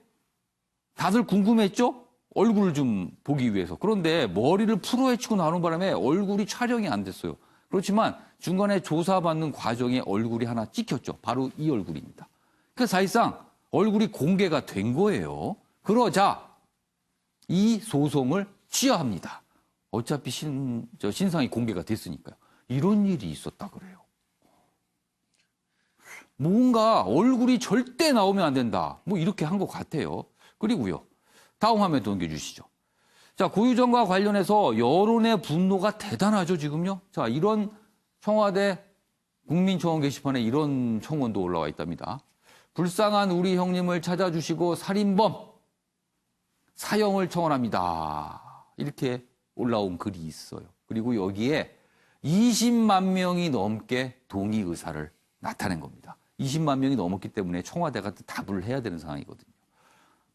S1: 다들 궁금했죠? 얼굴을 좀 보기 위해서. 그런데 머리를 풀어헤치고 나오는 바람에 얼굴이 촬영이 안 됐어요. 그렇지만 중간에 조사받는 과정에 얼굴이 하나 찍혔죠. 바로 이 얼굴입니다. 그래서 사실상 얼굴이 공개가 된 거예요. 그러자 이 소송을 취하합니다. 어차피 신상이 공개가 됐으니까요. 이런 일이 있었다 그래요. 뭔가 얼굴이 절대 나오면 안 된다. 이렇게 한 것 같아요. 그리고요. 다음 화면 넘겨주시죠. 자, 고유정과 관련해서 여론의 분노가 대단하죠, 지금요. 자, 이런 청와대 국민청원 게시판에 이런 청원도 올라와 있답니다. 불쌍한 우리 형님을 찾아주시고 살인범 사형을 청원합니다. 이렇게 올라온 글이 있어요. 그리고 여기에 20만 명이 넘게 동의 의사를 나타낸 겁니다. 20만 명이 넘었기 때문에 청와대가 답을 해야 되는 상황이거든요.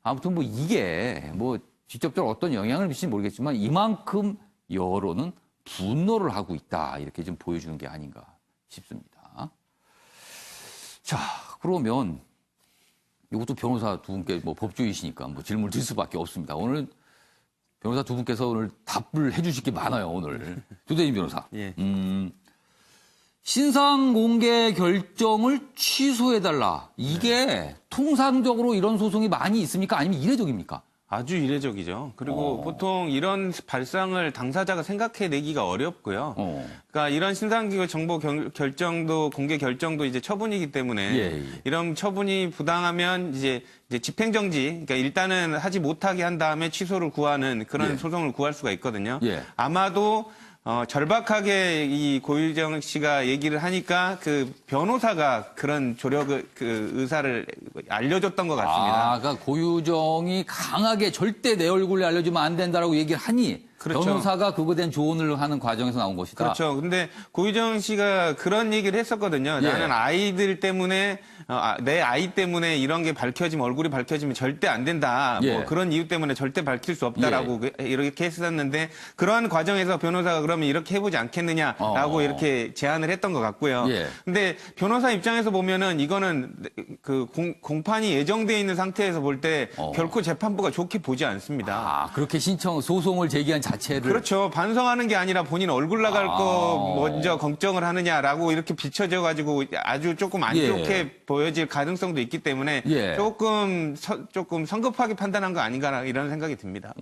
S1: 아무튼 뭐 이게 뭐 직접적으로 어떤 영향을 미칠지 모르겠지만 이만큼 여론은 분노를 하고 있다. 이렇게 좀 보여주는 게 아닌가 싶습니다. 자, 그러면 이것도 변호사 두 분께 뭐 법조이시니까 뭐 질문을 드릴 수밖에 없습니다. 오늘 변호사 두 분께서 오늘 답을 해주실 게 많아요, 오늘. 조대진 변호사.
S6: 예.
S1: 신상 공개 결정을 취소해달라. 이게 통상적으로 이런 소송이 많이 있습니까? 아니면 이례적입니까?
S6: 아주 이례적이죠. 그리고 보통 이런 발상을 당사자가 생각해내기가 어렵고요. 그러니까 이런 신상기록 정보 결정도 공개 결정도 이제 처분이기 때문에 이런 처분이 부당하면 이제 집행정지, 그러니까 일단은 하지 못하게 한 다음에 취소를 구하는 그런 소송을 구할 수가 있거든요. 아마도 절박하게 이 고유정 씨가 얘기를 하니까 그 변호사가 그런 그 의사를 알려줬던 것 같습니다.
S1: 그러니까 고유정이 강하게 절대 내 얼굴을 알려주면 안 된다라고 얘기를 하니
S6: 그렇죠.
S1: 변호사가 그거에 대한 조언을 하는 과정에서 나온 것이다.
S6: 그렇죠. 근데 고유정 씨가 그런 얘기를 했었거든요. 나는 아이들 때문에 내 아이 때문에 이런 게 밝혀지면 얼굴이 밝혀지면 절대 안 된다. 뭐 그런 이유 때문에 절대 밝힐 수 없다라고 이렇게 했었는데 그러한 과정에서 변호사가 그러면 이렇게 해보지 않겠느냐라고 이렇게 제안을 했던 것 같고요. 근데 변호사 입장에서 보면은 이거는 그 공판이 예정돼 있는 상태에서 볼 때 결코 재판부가 좋게 보지 않습니다.
S1: 그렇게 소송을 제기한 자체를.
S6: 그렇죠. 반성하는 게 아니라 본인 얼굴 나갈 거 먼저 걱정을 하느냐라고 이렇게 비춰져 가지고 아주 조금 안 좋게 보여질 가능성도 있기 때문에 조금 성급하게 판단한 거 아닌가 이런 생각이 듭니다.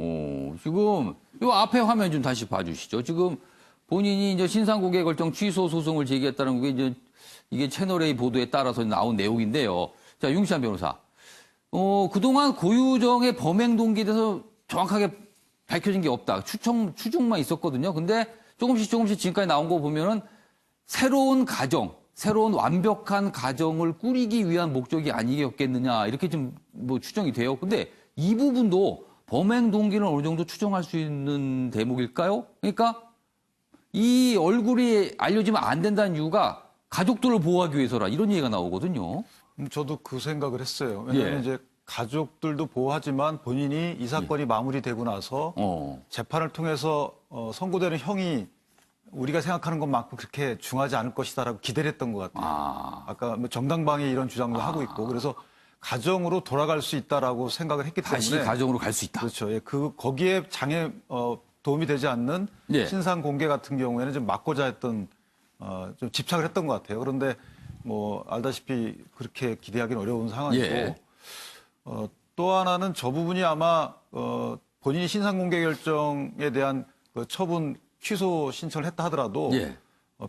S1: 지금 이 앞에 화면 좀 다시 봐주시죠. 지금 본인이 이제 신상공개 결정 취소 소송을 제기했다는 게 이게 채널A 보도에 따라서 나온 내용인데요. 자, 윤시한 변호사. 그동안 고유정의 범행 동기에 대해서 정확하게 밝혀진 게 없다. 추정만 있었거든요. 근데 조금씩 지금까지 나온 거 보면은 새로운 완벽한 가정을 꾸리기 위한 목적이 아니겠느냐. 이렇게 좀 뭐 추정이 돼요. 근데 이 부분도 범행 동기는 어느 정도 추정할 수 있는 대목일까요? 그러니까 이 얼굴이 알려지면 안 된다는 이유가 가족들을 보호하기 위해서라. 이런 얘기가 나오거든요.
S7: 저도 그 생각을 했어요. 왜냐하면 이제 가족들도 보호하지만 본인이 이 사건이 마무리되고 나서 재판을 통해서 선고되는 형이 우리가 생각하는 것만큼 그렇게 중하지 않을 것이다라고 기대를 했던 것 같아요. 아까 뭐 정당방위 이런 주장도 하고 있고 그래서 가정으로 돌아갈 수 있다라고 생각을 했기 때문에
S1: 다시 가정으로 갈 수 있다.
S7: 그렇죠. 거기에 도움이 되지 않는 신상 공개 같은 경우에는 좀 막고자 했던 좀 집착을 했던 것 같아요. 그런데 뭐 알다시피 그렇게 기대하기는 어려운 상황이고 또 하나는 저 부분이 아마 본인이 신상 공개 결정에 대한 그 처분 취소 신청을 했다 하더라도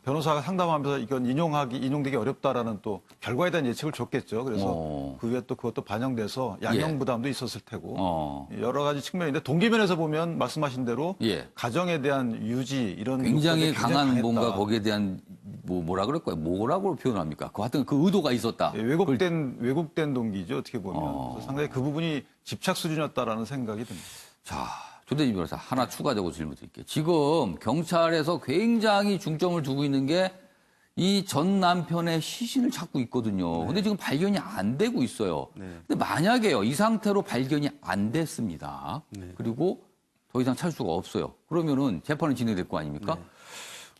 S7: 변호사가 상담하면서 이건 인용되기 어렵다라는 또 결과에 대한 예측을 줬겠죠. 그래서 그게 또 그것도 반영돼서 양형 부담도 있었을 테고 여러 가지 측면인데 동기면에서 보면 말씀하신 대로 가정에 대한 유지 이런
S1: 굉장히 강한 뭔가 거기에 대한 뭐라 그럴까요? 뭐라고 표현합니까? 그 하여튼 그 의도가 있었다.
S7: 왜곡된 동기죠. 어떻게 보면 그래서 상당히 그 부분이 집착 수준이었다라는 생각이 듭니다.
S1: 자. 조대진 변호사 하나 추가적으로 질문 드릴게요. 지금 경찰에서 굉장히 중점을 두고 있는 게 이 전 남편의 시신을 찾고 있거든요. 근데 지금 발견이 안 되고 있어요. 근데 만약에요, 이 상태로 발견이 안 됐습니다. 그리고 더 이상 찾을 수가 없어요. 그러면은 재판은 진행될 거 아닙니까?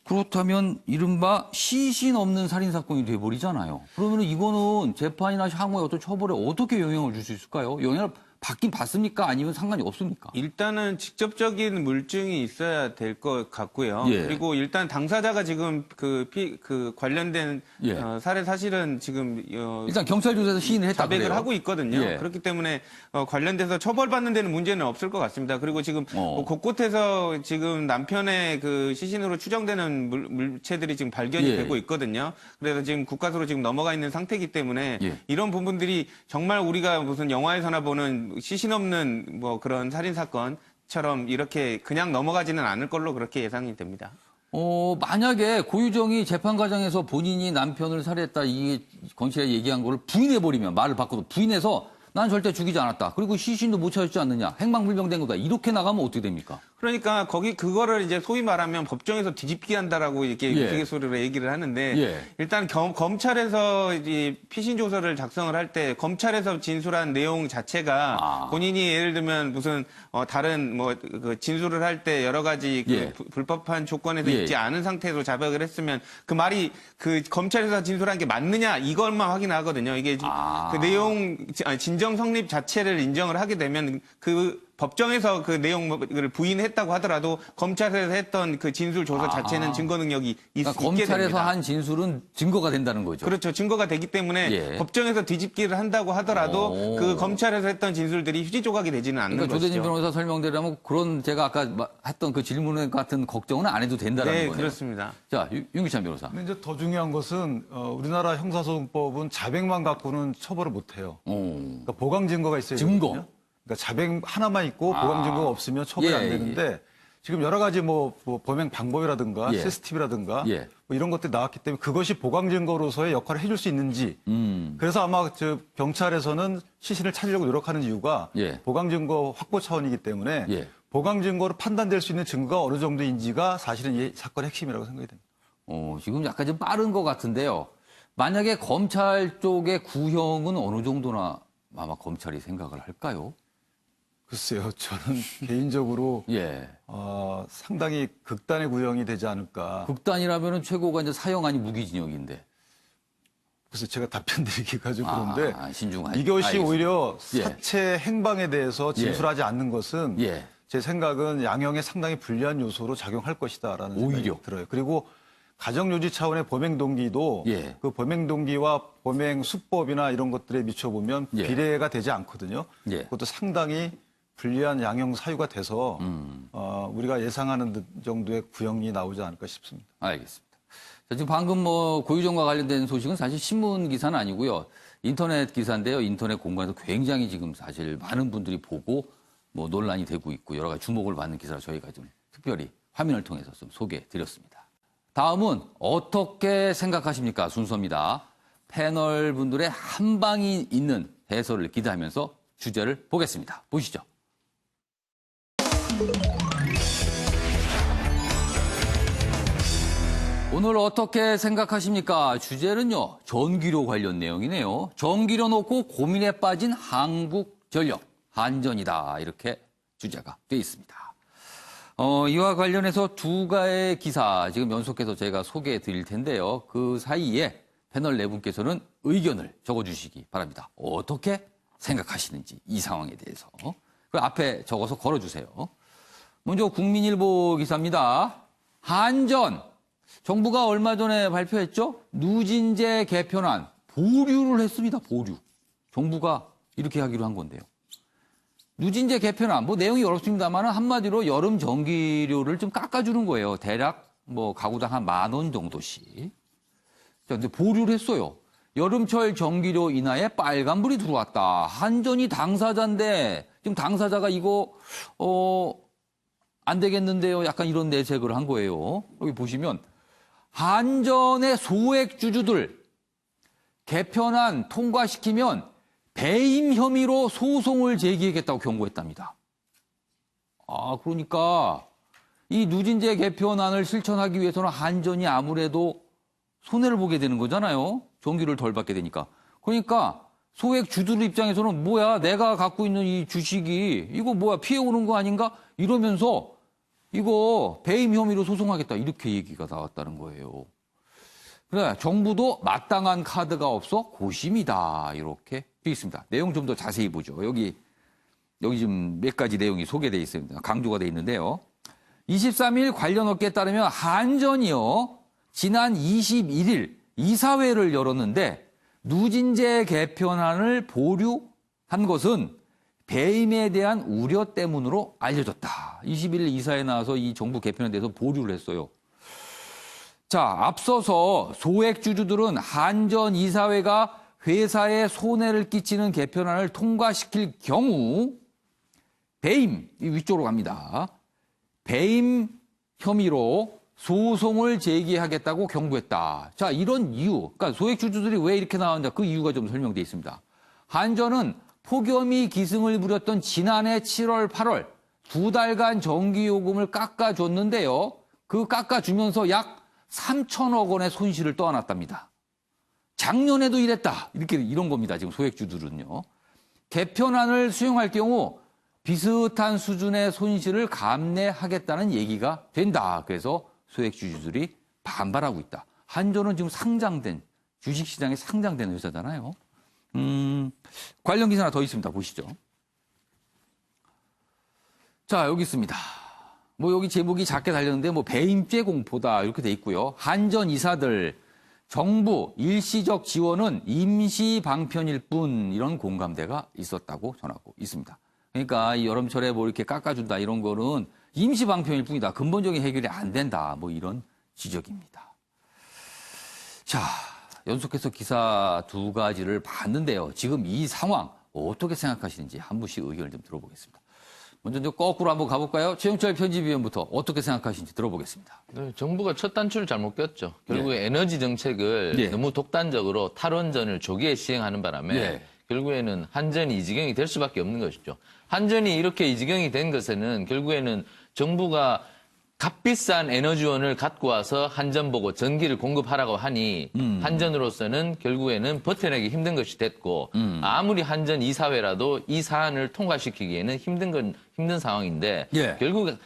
S1: 그렇다면 이른바 시신 없는 살인사건이 돼버리잖아요. 그러면은 이거는 재판이나 향후에 어떤 처벌에 어떻게 영향을 줄 수 있을까요? 영향을 받긴 받습니까? 아니면 상관이 없습니까?
S6: 일단은 직접적인 물증이 있어야 될 것 같고요. 그리고 일단 당사자가 지금 그 관련된 살해 사실은 지금
S1: 일단 경찰 조사에서 시인을 했다
S6: 자백을
S1: 그래요.
S6: 하고 있거든요. 그렇기 때문에 관련돼서 처벌받는 데는 문제는 없을 것 같습니다. 그리고 지금 곳곳에서 지금 남편의 그 시신으로 추정되는 물체들이 지금 발견이 되고 있거든요. 그래서 지금 국가수로 지금 넘어가 있는 상태이기 때문에 이런 부분들이 정말 우리가 무슨 영화에서나 보는 시신 없는 뭐 그런 살인 사건처럼 이렇게 그냥 넘어가지는 않을 걸로 그렇게 예상이 됩니다.
S1: 만약에 고유정이 재판 과정에서 본인이 남편을 살해했다, 이게 검찰이 얘기한 거를 부인해버리면, 말을 바꿔도 부인해서 난 절대 죽이지 않았다. 그리고 시신도 못 찾았지 않느냐. 행방불명된 거다. 이렇게 나가면 어떻게 됩니까?
S6: 그러니까 그거를 이제 소위 말하면 법정에서 뒤집기 한다라고 이렇게 우스갯소리로 얘기를 하는데 일단 검찰에서 이제 피신 조서를 작성을 할 때 검찰에서 진술한 내용 자체가 본인이 예를 들면 무슨 다른 뭐 그 진술을 할 때 여러 가지 그 불법한 조건에서 있지 않은 상태로 자백을 했으면 그 말이 그 검찰에서 진술한 게 맞느냐 이것만 확인하거든요. 이게 그 내용 진정 성립 자체를 인정을 하게 되면 그 법정에서 그 내용을 부인했다고 하더라도 검찰에서 했던 그 진술 조서 자체는 증거 능력이
S1: 그러니까
S6: 있게
S1: 검찰에서
S6: 됩니다.
S1: 한 진술은 증거가 된다는 거죠.
S6: 그렇죠. 증거가 되기 때문에 법정에서 뒤집기를 한다고 하더라도 그 검찰에서 했던 진술들이 휴지 조각이 되지는 않는
S1: 그러니까
S6: 것이죠.
S1: 조대진 변호사 설명대로라면 그런 제가 아까 했던 그 질문 같은 걱정은 안 해도 된다는 거네요.
S6: 네, 그렇습니다.
S1: 자, 윤기찬 변호사.
S7: 근데 이제 더 중요한 것은 우리나라 형사소송법은 자백만 갖고는 처벌을 못 해요. 그러니까 보강 증거가 있어야
S1: 증거.
S7: 되거든요. 그러니까 자백 하나만 있고 보강 증거가 없으면 처벌이 안 되는데 지금 여러 가지 뭐 범행 방법이라든가 CCTV라든가 뭐 이런 것들이 나왔기 때문에 그것이 보강 증거로서의 역할을 해줄 수 있는지 그래서 아마 경찰에서는 시신을 찾으려고 노력하는 이유가 보강 증거 확보 차원이기 때문에 보강 증거로 판단될 수 있는 증거가 어느 정도인지가 사실은 이 사건의 핵심이라고 생각이 됩니다.
S1: 지금 약간 좀 빠른 것 같은데요. 만약에 검찰 쪽의 구형은 어느 정도나 아마 검찰이 생각을 할까요?
S7: 글쎄요, 저는 개인적으로 상당히 극단의 구형이 되지 않을까.
S1: 극단이라면은 최고가 이제 사형 아니 무기징역인데.
S7: 그래서 제가 답변 드리기가 좀 그런데
S1: 신중하게.
S7: 이것이
S1: 알겠습니다.
S7: 오히려 사체 행방에 대해서 진술하지 않는 것은 제 생각은 양형에 상당히 불리한 요소로 작용할 것이다라는 생각이 들어요. 그리고 가정유지 차원의 범행 동기도 그 범행 동기와 범행 수법이나 이런 것들에 미쳐보면 비례가 되지 않거든요. 그것도 상당히 불리한 양형 사유가 돼서 우리가 예상하는 정도의 구형이 나오지 않을까 싶습니다.
S1: 알겠습니다. 자, 지금 방금 뭐 고유정과 관련된 소식은 사실 신문 기사는 아니고요. 인터넷 기사인데요. 인터넷 공간에서 굉장히 지금 사실 많은 분들이 보고 뭐 논란이 되고 있고 여러 가지 주목을 받는 기사를 저희가 좀 특별히 화면을 통해서 좀 소개해 드렸습니다. 다음은 어떻게 생각하십니까? 순서입니다. 패널 분들의 한 방이 있는 해설을 기대하면서 주제를 보겠습니다. 보시죠. 오늘 어떻게 생각하십니까? 주제는요, 전기료 관련 내용이네요. 전기료 놓고 고민에 빠진 한국전력, 한전이다. 이렇게 주제가 되어 있습니다. 이와 관련해서 두 가의 기사 지금 연속해서 제가 소개해 드릴 텐데요. 그 사이에 패널 네 분께서는 의견을 적어주시기 바랍니다. 어떻게 생각하시는지 이 상황에 대해서. 그 앞에 적어서 걸어주세요. 먼저 국민일보 기사입니다. 한전. 정부가 얼마 전에 발표했죠? 누진제 개편안 보류를 했습니다. 보류. 정부가 이렇게 하기로 한 건데요. 누진제 개편안, 뭐 내용이 어렵습니다만 한마디로 여름 전기료를 좀 깎아주는 거예요. 대략 뭐 가구당 한 10,000원 정도씩. 자, 근데 보류를 했어요. 여름철 전기료 인하에 빨간불이 들어왔다. 한전이 당사자인데 지금 당사자가 이거 안 되겠는데요. 약간 이런 내색을 한 거예요. 여기 보시면 한전의 소액주주들 개편안 통과시키면 배임 혐의로 소송을 제기하겠다고 경고했답니다. 그러니까 이 누진제 개편안을 실천하기 위해서는 한전이 아무래도 손해를 보게 되는 거잖아요. 전기를 덜 받게 되니까. 그러니까 소액주주들 입장에서는 뭐야, 내가 갖고 있는 이 주식이 이거 뭐야, 피해오는 거 아닌가? 이러면서 이거 배임 혐의로 소송하겠다. 이렇게 얘기가 나왔다는 거예요. 그래, 정부도 마땅한 카드가 없어 고심이다. 이렇게 되어 있습니다. 내용 좀 더 자세히 보죠. 여기 지금 몇 가지 내용이 소개되어 있습니다. 강조가 되어 있는데요. 23일 관련 업계에 따르면 한전이요, 지난 21일 이사회를 열었는데 누진제 개편안을 보류한 것은 배임에 대한 우려 때문으로 알려졌다. 21일 이사회에 나와서 이 정부 개편에 대해서 보류를 했어요. 자, 앞서서 소액주주들은 한전 이사회가 회사에 손해를 끼치는 개편안을 통과시킬 경우 배임, 위쪽으로 갑니다. 배임 혐의로 소송을 제기하겠다고 경고했다. 자, 이런 이유, 그러니까 소액주주들이 왜 이렇게 나왔는지 그 이유가 좀 설명돼 있습니다. 한전은 폭염이 기승을 부렸던 지난해 7월, 8월 2달간 전기요금을 깎아줬는데요. 그 깎아주면서 약 3천억 원의 손실을 떠안았답니다. 작년에도 이랬다. 이런 겁니다. 지금 소액주주들은요. 개편안을 수용할 경우 비슷한 수준의 손실을 감내하겠다는 얘기가 된다. 그래서 소액주주들이 반발하고 있다. 한전은 지금 상장된, 주식시장에 상장된 회사잖아요. 관련 기사 하나 더 있습니다. 보시죠. 자, 여기 있습니다. 뭐 여기 제목이 작게 달렸는데 뭐 배임죄 공포다 이렇게 돼 있고요. 한전 이사들 정부 일시적 지원은 임시 방편일 뿐 이런 공감대가 있었다고 전하고 있습니다. 그러니까 이 여름철에 뭐 이렇게 깎아준다 이런 거는 임시 방편일 뿐이다. 근본적인 해결이 안 된다. 뭐 이런 지적입니다. 자, 연속해서 기사 두 가지를 봤는데요. 지금 이 상황 어떻게 생각하시는지 한 분씩 의견을 좀 들어보겠습니다. 먼저 거꾸로 한번 가볼까요? 최영철 편집위원부터 어떻게 생각하시는지 들어보겠습니다.
S5: 네, 정부가 첫 단추를 잘못 꼈죠. 결국에 에너지 정책을 너무 독단적으로 탈원전을 조기에 시행하는 바람에 결국에는 한전이 이 지경이 될 수밖에 없는 것이죠. 한전이 이렇게 이 지경이 된 것에는 결국에는 정부가 값비싼 에너지원을 갖고 와서 한전 보고 전기를 공급하라고 하니 한전으로서는 결국에는 버텨내기 힘든 것이 됐고 아무리 한전 이사회라도 이 사안을 통과시키기에는 힘든 상황인데 결국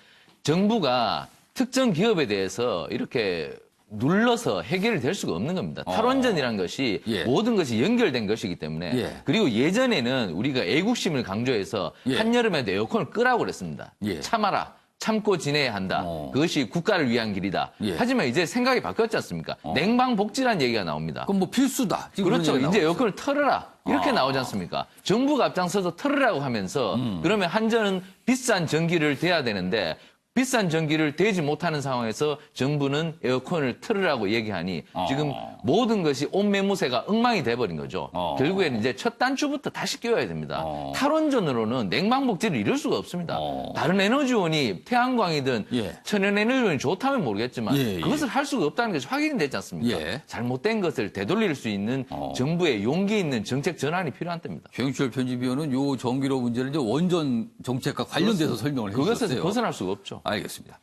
S5: 정부가 특정 기업에 대해서 이렇게 눌러서 해결이 될 수가 없는 겁니다. 탈원전이라는 것이 모든 것이 연결된 것이기 때문에 그리고 예전에는 우리가 애국심을 강조해서 한여름에도 에어컨을 끄라고 그랬습니다. 참아라. 참고 지내야 한다. 그것이 국가를 위한 길이다. 하지만 이제 생각이 바뀌었지 않습니까? 냉방복지라는 얘기가 나옵니다.
S1: 그럼 뭐 필수다.
S5: 그렇죠. 이제 에어컨을 틀어라. 이렇게 나오지 않습니까? 정부가 앞장서서 틀으라고 하면서 그러면 한전은 비싼 전기를 대야 되는데 비싼 전기를 대지 못하는 상황에서 정부는 에어컨을 틀으라고 얘기하니 지금 모든 것이 온 매무새가 엉망이 돼버린 거죠. 결국에는 이제 첫 단추부터 다시 끼워야 됩니다. 탈원전으로는 냉방복지를 이룰 수가 없습니다. 다른 에너지원이 태양광이든 천연에너지원이 좋다면 모르겠지만 그것을 할 수가 없다는 것이 확인이 됐지 않습니까? 잘못된 것을 되돌릴 수 있는 정부의 용기 있는 정책 전환이 필요한 때입니다.
S1: 최영철 편집위원은 요 전기료 문제를 이제 원전 정책과 관련돼서 설명을 해주셨어요.
S5: 그것에서 벗어날 수가 없죠.
S1: 알겠습니다.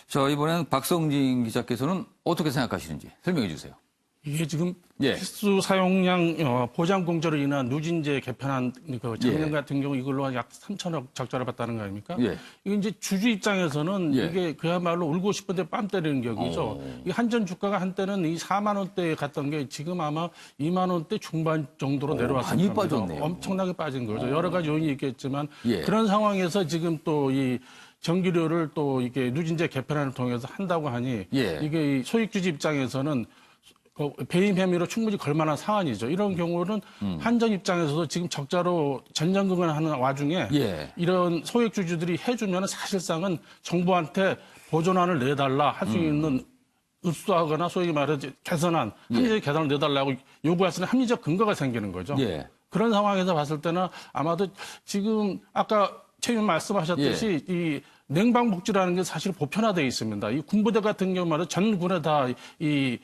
S1: 자, 이번에는 박성진 기자께서는 어떻게 생각하시는지 설명해 주세요.
S4: 이게 지금 필수 사용량 보장 공제로 인한 누진제 개편안 그 작년 같은 경우 이걸로 약 3천억 적자를 봤다는 거 아닙니까? 이게 이제 주주 입장에서는 이게 그야말로 울고 싶은데 뺨 때리는 격이죠. 이 한전 주가가 한때는 이 4만 원대에 갔던 게 지금 아마 2만 원대 중반 정도로 내려왔습니다.
S1: 많이 빠졌네요.
S4: 엄청나게 빠진 거죠. 여러 가지 요인이 있겠지만 그런 상황에서 지금 또 이 전기료를 또 이게 누진제 개편안을 통해서 한다고 하니 이게 소액주주 입장에서는 배임 혐의로 충분히 걸만한 사안이죠. 이런 경우는 한전 입장에서도 지금 적자로 전년근을 하는 와중에 이런 소액주주들이 해주면 사실상은 정부한테 보존안을 내달라 할 수 있는 읍수하거나 소위 말해서 개선안, 합리적 개선을 내달라고 요구할 수 있는 합리적 근거가 생기는 거죠. 그런 상황에서 봤을 때는 아마도 지금 아까 최 의원 말씀하셨듯이 이 냉방복지라는 게 사실 보편화되어 있습니다. 이 군부대 같은 경우는 전 군에 다 이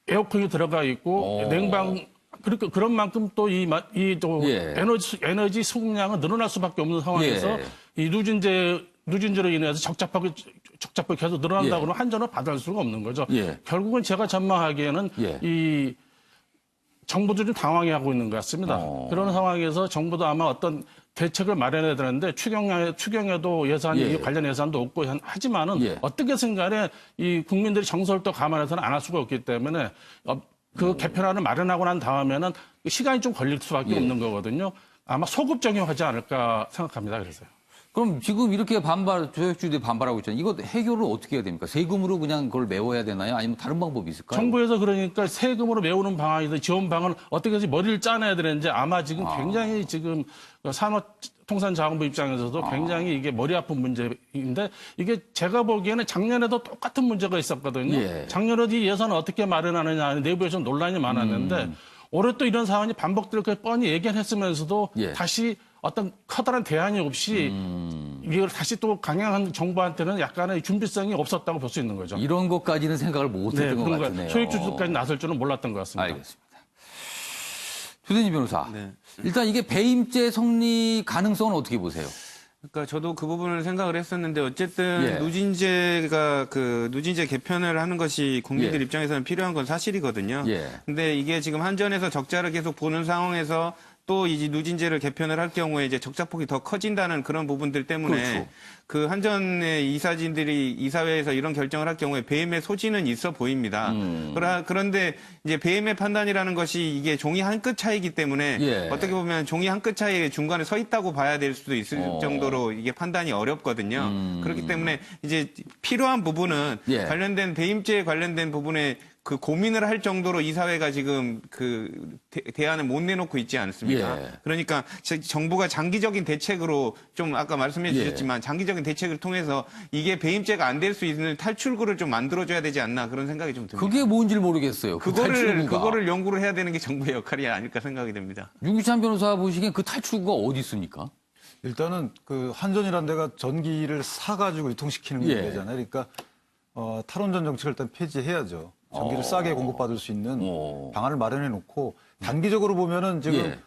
S4: 에어컨이 들어가 있고 냉방 그러니까 그런 만큼 또 에너지 수급량은 늘어날 수밖에 없는 상황에서 이 누진제로 인해서 적자폭이 계속 늘어난다고 그러면 한전을 받을 수가 없는 거죠. 결국은 제가 전망하기에는 이 정부도 좀 당황해하고 있는 것 같습니다. 그런 상황에서 정부도 아마 어떤 대책을 마련해야 되는데 추경에도 예산이 관련 예산도 없고 하지만은 어떻게든 간에 이 국민들이 정서를 또 감안해서는 안 할 수가 없기 때문에 그 개편안을 마련하고 난 다음에는 시간이 좀 걸릴 수밖에 없는 거거든요. 아마 소급 적용하지 않을까 생각합니다. 그래서요.
S1: 그럼 지금 이렇게 소액주주들이 반발하고 있잖아요. 이거 해결을 어떻게 해야 됩니까? 세금으로 그냥 그걸 메워야 되나요? 아니면 다른 방법이 있을까요?
S4: 정부에서 그러니까 세금으로 메우는 방안이든 지원 방안을 어떻게 해서 머리를 짜내야 되는지 아마 지금 굉장히 지금 산업통상자원부 입장에서도 굉장히 이게 머리 아픈 문제인데 이게 제가 보기에는 작년에도 똑같은 문제가 있었거든요. 작년에도 이 예산을 어떻게 마련하느냐 내부에서 논란이 많았는데 올해 또 이런 사안이 반복될 걸 뻔히 얘기했으면서도 다시 어떤 커다란 대안이 없이 이걸 다시 또 강행한 정부한테는 약간의 준비성이 없었다고 볼 수 있는 거죠.
S1: 이런 것까지는 생각을 못했던 것
S4: 그런
S1: 같네요.
S4: 소액주주까지 나설 줄은 몰랐던 것 같습니다.
S1: 알겠습니다. 주대진 변호사,
S6: 네.
S1: 일단 이게 배임죄 성립 가능성은 어떻게 보세요?
S6: 그러니까 저도 그 부분을 생각을 했었는데 어쨌든
S1: 예.
S6: 누진제 개편을 하는 것이 국민들
S1: 예.
S6: 입장에서는 필요한 건 사실이거든요.
S1: 예.
S6: 근데 이게 지금 한전에서 적자를 계속 보는 상황에서 또 이 누진제를 개편을 할 경우에 이제 적자폭이 더 커진다는 그런 부분들 때문에
S1: 그렇죠.
S6: 그 한전의 이사진들이 이사회에서 이런 결정을 할 경우에 배임의 소지는 있어 보입니다. 그런데 이제 배임의 판단이라는 것이 이게 종이 한 끗 차이기 때문에
S1: 예.
S6: 어떻게 보면 종이 한 끗 차이에 중간에 서 있다고 봐야 될 수도 있을 정도로 이게 판단이 어렵거든요. 그렇기 때문에 이제 필요한 부분은
S1: 예.
S6: 관련된 배임죄에 관련된 부분에 그 고민을 할 정도로 이사회가 지금 그 대안을 못 내놓고 있지 않습니까?
S1: 예.
S6: 그러니까 정부가 장기적인 대책으로 좀 아까 말씀해 주셨지만 장기적인 대책을 통해서 이게 배임죄가 안 될 수 있는 탈출구를 좀 만들어줘야 되지 않나 그런 생각이 좀 듭니다.
S1: 그게 뭔지를 모르겠어요. 그 탈출구가.
S6: 그거를 연구를 해야 되는 게 정부의 역할이 아닐까 생각이 됩니다.
S1: 윤기찬 변호사 보시기엔 그 탈출구가 어디 있습니까?
S7: 일단은 그 한전이라는 데가 전기를 사가지고 유통시키는
S1: 예.
S7: 데잖아요. 그러니까 탈원전 정책을 일단 폐지해야죠. 전기를 싸게 공급받을 수 있는 방안을 마련해 놓고 단기적으로 보면은 지금
S1: 예.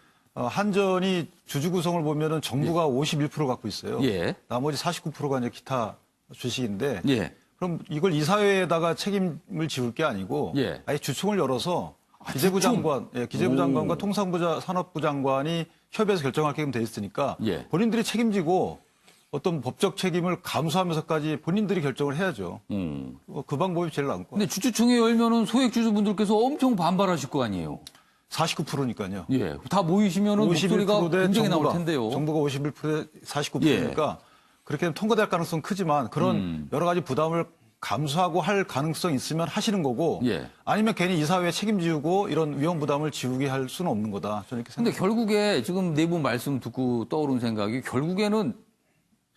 S7: 한전이 주주 구성을 보면은 정부가 51% 갖고 있어요.
S1: 예.
S7: 나머지 49%가 이제 기타 주식인데
S1: 예.
S7: 그럼 이걸 이사회에다가 책임을 지울 게 아니고
S1: 예.
S7: 아예 주총을 열어서 기재부 장관, 기재부 장관과 통상부 산업부 장관이 협의해서 결정할 게끔 돼 있으니까
S1: 예.
S7: 본인들이 책임지고 어떤 법적 책임을 감수하면서까지 본인들이 결정을 해야죠. 그 방법이 제일 나은 거.
S1: 근데 주주총회 열면은 소액 주주분들께서 엄청 반발하실 거 아니에요.
S7: 49%니까요.
S1: 예. 다 모이시면은 목소리가 굉장히 나올 텐데요.
S7: 정부가 51%에 49%니까 그렇게 되면 통과될 가능성은 크지만 그런 여러 가지 부담을 감수하고 할 가능성이 있으면 하시는 거고
S1: 예.
S7: 아니면 괜히 이사회에 책임지고 이런 위험 부담을 지우게 할 수는 없는 거다. 저는 이렇게
S1: 근데
S7: 생각합니다.
S1: 결국에 지금 네 분 말씀 듣고 떠오른 생각이 결국에는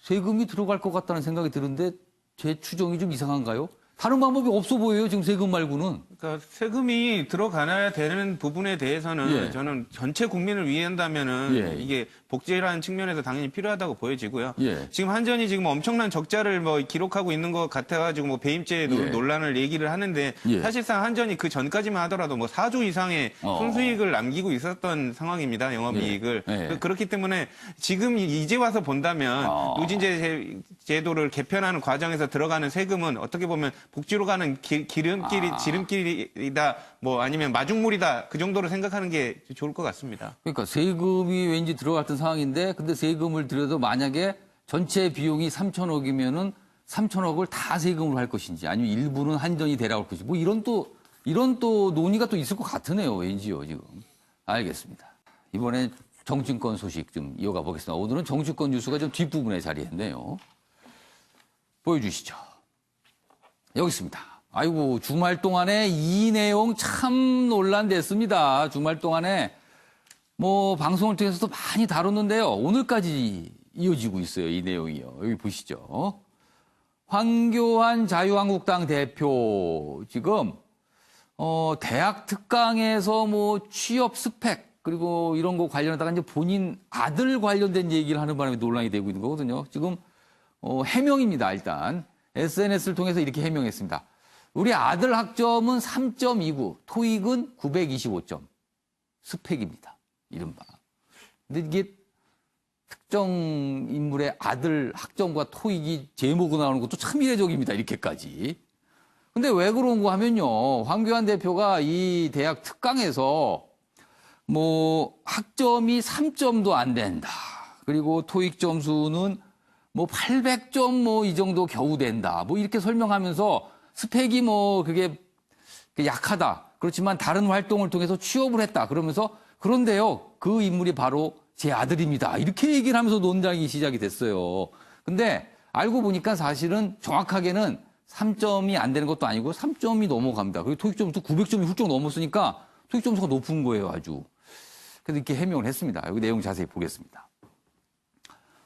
S1: 세금이 들어갈 것 같다는 생각이 드는데 제 추정이 좀 이상한가요? 다른 방법이 없어 보여요. 지금 세금 말고는.
S6: 그러니까 세금이 들어가야 되는 부분에 대해서는
S1: 예.
S6: 저는 전체 국민을 위한다면은
S1: 예.
S6: 이게 복지라는 측면에서 당연히 필요하다고 보여지고요.
S1: 예.
S6: 지금 한전이 지금 엄청난 적자를 뭐 기록하고 있는 것 같아가지고 뭐 배임죄
S1: 예.
S6: 논란을 얘기를 하는데
S1: 예.
S6: 사실상 한전이 그 전까지만 하더라도 뭐 4조 이상의 순수익을 남기고 있었던 상황입니다. 영업이익을.
S1: 예.
S6: 그렇기 때문에 지금 이제 와서 본다면 누진제 제도를 개편하는 과정에서 들어가는 세금은 어떻게 보면 복지로 가는 지름길이다, 뭐 아니면 마중물이다 그 정도로 생각하는 게 좋을 것 같습니다.
S1: 그러니까 세금이 왠지 들어갔던 상황인데 근데 세금을 들여도 만약에 전체 비용이 3천억이면은 3천억을 다 세금으로 할 것인지 아니면 일부는 한전이 대라올 것인지 뭐 이런 또 논의가 또 있을 것 같으네요. 왠지요 지금. 알겠습니다. 이번에 정치권 소식 좀 이어가 보겠습니다. 오늘은 정치권 뉴스가 좀 뒷부분에 자리했네요. 보여주시죠. 여기 있습니다. 아이고, 주말 동안에 이 내용 참 논란됐습니다. 주말 동안에 뭐 방송을 통해서도 많이 다뤘는데요. 오늘까지 이어지고 있어요. 이 내용이요. 여기 보시죠. 황교안 자유한국당 대표 지금 대학 특강에서 뭐 취업 스펙 그리고 이런 거 관련하다가 이제 본인 아들 관련된 얘기를 하는 바람에 논란이 되고 있는 거거든요. 지금 해명입니다. 일단 SNS를 통해서 이렇게 해명했습니다. 우리 아들 학점은 3.29, 토익은 925점. 스펙입니다. 이른바. 근데 이게 특정 인물의 아들 학점과 토익이 제목으로 나오는 것도 참 이례적입니다. 이렇게까지. 근데 왜 그런가 하면요. 황교안 대표가 이 대학 특강에서 뭐 학점이 3점도 안 된다. 그리고 토익 점수는 뭐 800점 뭐 이 정도 겨우 된다. 뭐 이렇게 설명하면서 스펙이 뭐 그게 약하다. 그렇지만 다른 활동을 통해서 취업을 했다. 그러면서 그런데요. 그 인물이 바로 제 아들입니다. 이렇게 얘기를 하면서 논쟁이 시작이 됐어요. 근데 알고 보니까 사실은 정확하게는 3점이 안 되는 것도 아니고 3점이 넘어갑니다. 그리고 토익 점수 900점이 훌쩍 넘었으니까 토익 점수가 높은 거예요. 아주. 그래서 이렇게 해명을 했습니다. 여기 내용 자세히 보겠습니다.